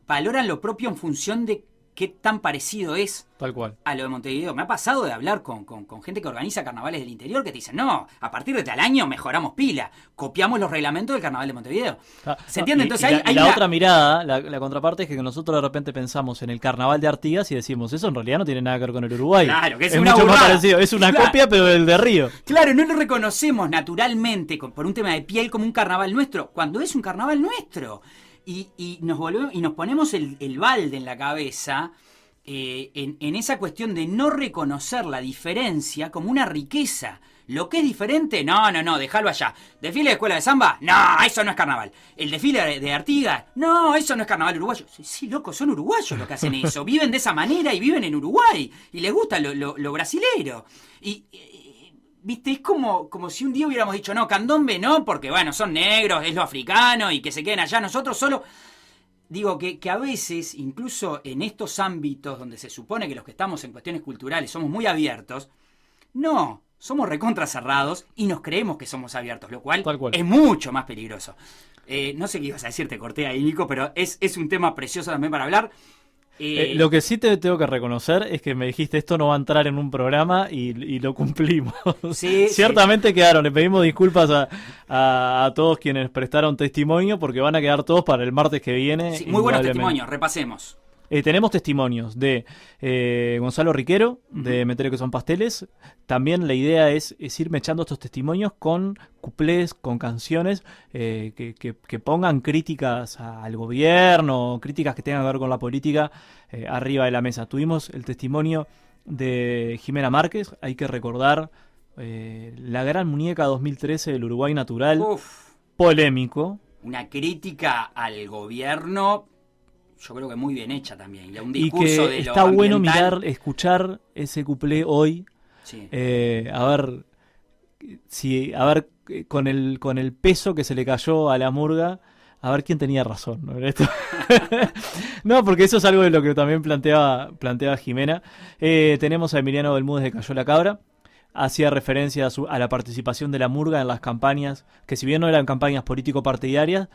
valoran lo propio en función de qué tan parecido es tal cual a lo de Montevideo. Me ha pasado de hablar con gente que organiza carnavales del interior que te dicen, no, a partir de tal año mejoramos pila, copiamos los reglamentos del carnaval de Montevideo. ¿Se entiende? Entonces hay la otra mirada, la contraparte es que nosotros de repente pensamos en el carnaval de Artigas y decimos, eso en realidad no tiene nada que ver con el Uruguay. Claro, que es una mucho más parecido, es una copia pero del de Río. Claro, no lo reconocemos naturalmente por un tema de piel como un carnaval nuestro, cuando es un carnaval nuestro. Y nos ponemos el balde en la cabeza en esa cuestión de no reconocer la diferencia como una riqueza. Lo que es diferente, no, déjalo allá. ¿Desfile de escuela de samba? No, eso no es carnaval. ¿El desfile de Artigas? No, eso no es carnaval uruguayo. Sí, loco, son uruguayos los que hacen eso. Viven de esa manera y viven en Uruguay. Y les gusta lo brasilero. ¿Viste? Es como si un día hubiéramos dicho, no, candombe no, porque bueno, son negros, es lo africano y que se queden allá. Nosotros solo... Digo que a veces, incluso en estos ámbitos donde se supone que los que estamos en cuestiones culturales somos muy abiertos, no, somos recontra cerrados y nos creemos que somos abiertos, lo cual es mucho más peligroso. No sé qué ibas a decir, te corté ahí, Nico, pero es un tema precioso también para hablar. Lo que sí te tengo que reconocer es que me dijiste esto no va a entrar en un programa y lo cumplimos. Sí, Ciertamente quedaron, le pedimos disculpas a todos quienes prestaron testimonio porque van a quedar todos para el martes que viene. Sí, muy buenos testimonios, repasemos. Tenemos testimonios de Gonzalo Riquero, de Meterio que son pasteles. También la idea es irme echando estos testimonios con cuplés, con canciones que pongan críticas al gobierno, críticas que tengan que ver con la política arriba de la mesa. Tuvimos el testimonio de Jimena Márquez, hay que recordar la gran muñeca 2013 del Uruguay Natural, polémico. Una crítica al gobierno, yo creo que muy bien hecha también. Y a un discurso de lo está bueno ambiental. escuchar ese cuplé hoy. Sí. A ver con el peso que se le cayó a la murga, a ver quién tenía razón, ¿no? No, porque eso es algo de lo que también planteaba Jimena. Tenemos a Emiliano Bermúdez de Cayó la Cabra. Hacía referencia a la participación de la murga en las campañas, que si bien no eran campañas político-partidarias,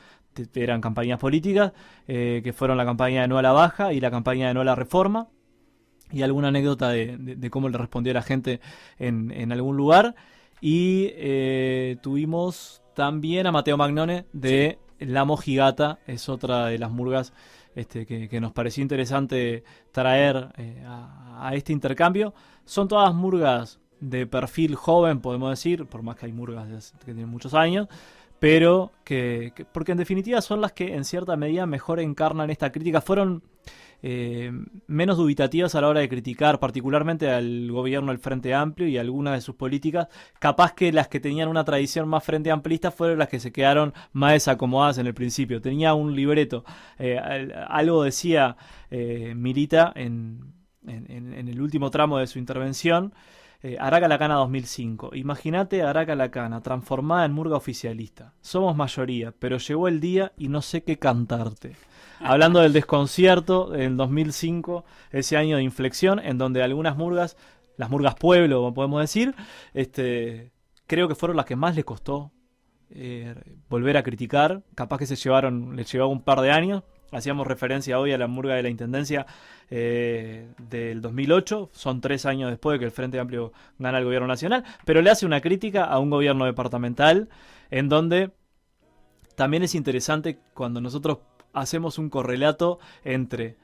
eran campañas políticas, que fueron la campaña de No a la Baja y la campaña de No a la Reforma, y alguna anécdota de cómo le respondió la gente en algún lugar. Y tuvimos también a Mateo Magnone de La Mojigata, es otra de las murgas que nos pareció interesante traer a este intercambio. Son todas murgas de perfil joven, podemos decir, por más que hay murgas que tienen muchos años, pero porque en definitiva son las que en cierta medida mejor encarnan esta crítica. Fueron menos dubitativas a la hora de criticar particularmente al gobierno del Frente Amplio y algunas de sus políticas. Capaz que las que tenían una tradición más frente amplista fueron las que se quedaron más desacomodadas en el principio. Tenía un libreto, algo decía Milita en el último tramo de su intervención. Araca Lacana 2005. Imagínate Araca Lacana transformada en murga oficialista. Somos mayoría, pero llegó el día y no sé qué cantarte. Hablando del desconcierto en 2005, ese año de inflexión, en donde algunas murgas, las murgas pueblo, como podemos decir, creo que fueron las que más les costó volver a criticar. Capaz que les llevaba un par de años. Hacíamos referencia hoy a la murga de la Intendencia del 2008. Son 3 años después de que el Frente Amplio gana el gobierno nacional. Pero le hace una crítica a un gobierno departamental en donde también es interesante cuando nosotros hacemos un correlato entre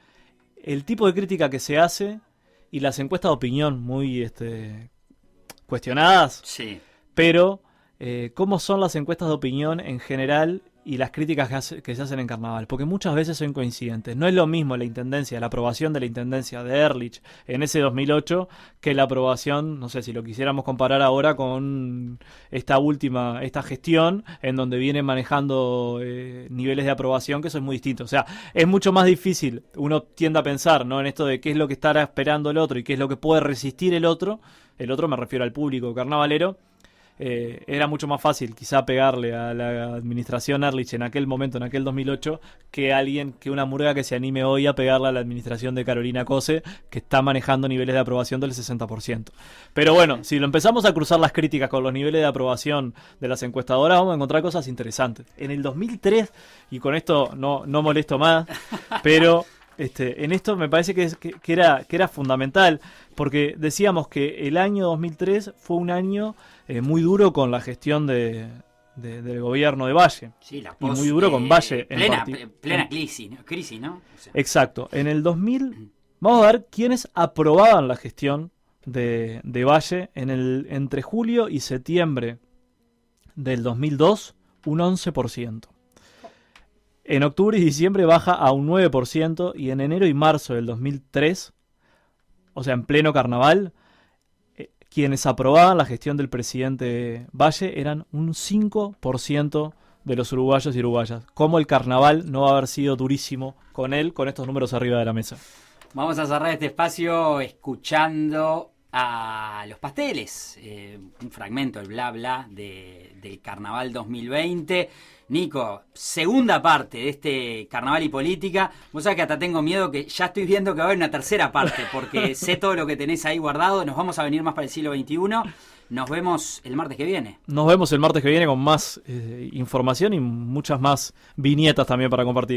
el tipo de crítica que se hace y las encuestas de opinión muy cuestionadas. Sí. Pero cómo son las encuestas de opinión en general y las críticas que se hacen en Carnaval, porque muchas veces son coincidentes. No es lo mismo la aprobación de la intendencia de Ehrlich en ese 2008 que la aprobación, no sé si lo quisiéramos comparar ahora con esta gestión en donde vienen manejando niveles de aprobación que eso es muy distinto. O sea, es mucho más difícil, uno tiende a pensar, ¿no?, en esto de qué es lo que estará esperando el otro y qué es lo que puede resistir el otro me refiero al público carnavalero. Era mucho más fácil quizá pegarle a la administración Ehrlich en aquel momento, en aquel 2008, que una murga que se anime hoy a pegarle a la administración de Carolina Cose, que está manejando niveles de aprobación del 60%. Pero bueno, si lo empezamos a cruzar las críticas con los niveles de aprobación de las encuestadoras, vamos a encontrar cosas interesantes. En el 2003, y con esto no molesto más, pero en esto me parece que era fundamental, porque decíamos que el año 2003 fue un año muy duro con la gestión del gobierno de Valle. Sí, y muy duro con Valle. Plena crisis, ¿no? O sea. Exacto. En el 2000, vamos a ver quiénes aprobaban la gestión de Valle entre julio y septiembre del 2002, un 11%. En octubre y diciembre baja a un 9% y en enero y marzo del 2003, o sea, en pleno carnaval, quienes aprobaban la gestión del presidente Valle eran un 5% de los uruguayos y uruguayas. ¿Cómo el carnaval no va a haber sido durísimo con él, con estos números arriba de la mesa? Vamos a cerrar este espacio escuchando a Los Pasteles, un fragmento, el bla bla del Carnaval 2020. Nico, segunda parte de este Carnaval y Política. Vos sabés que hasta tengo miedo, que ya estoy viendo que va a haber una tercera parte, porque sé todo lo que tenés ahí guardado. Nos vamos a venir más para el siglo XXI. Nos vemos el martes que viene. Nos vemos el martes que viene con más información y muchas más viñetas también para compartir.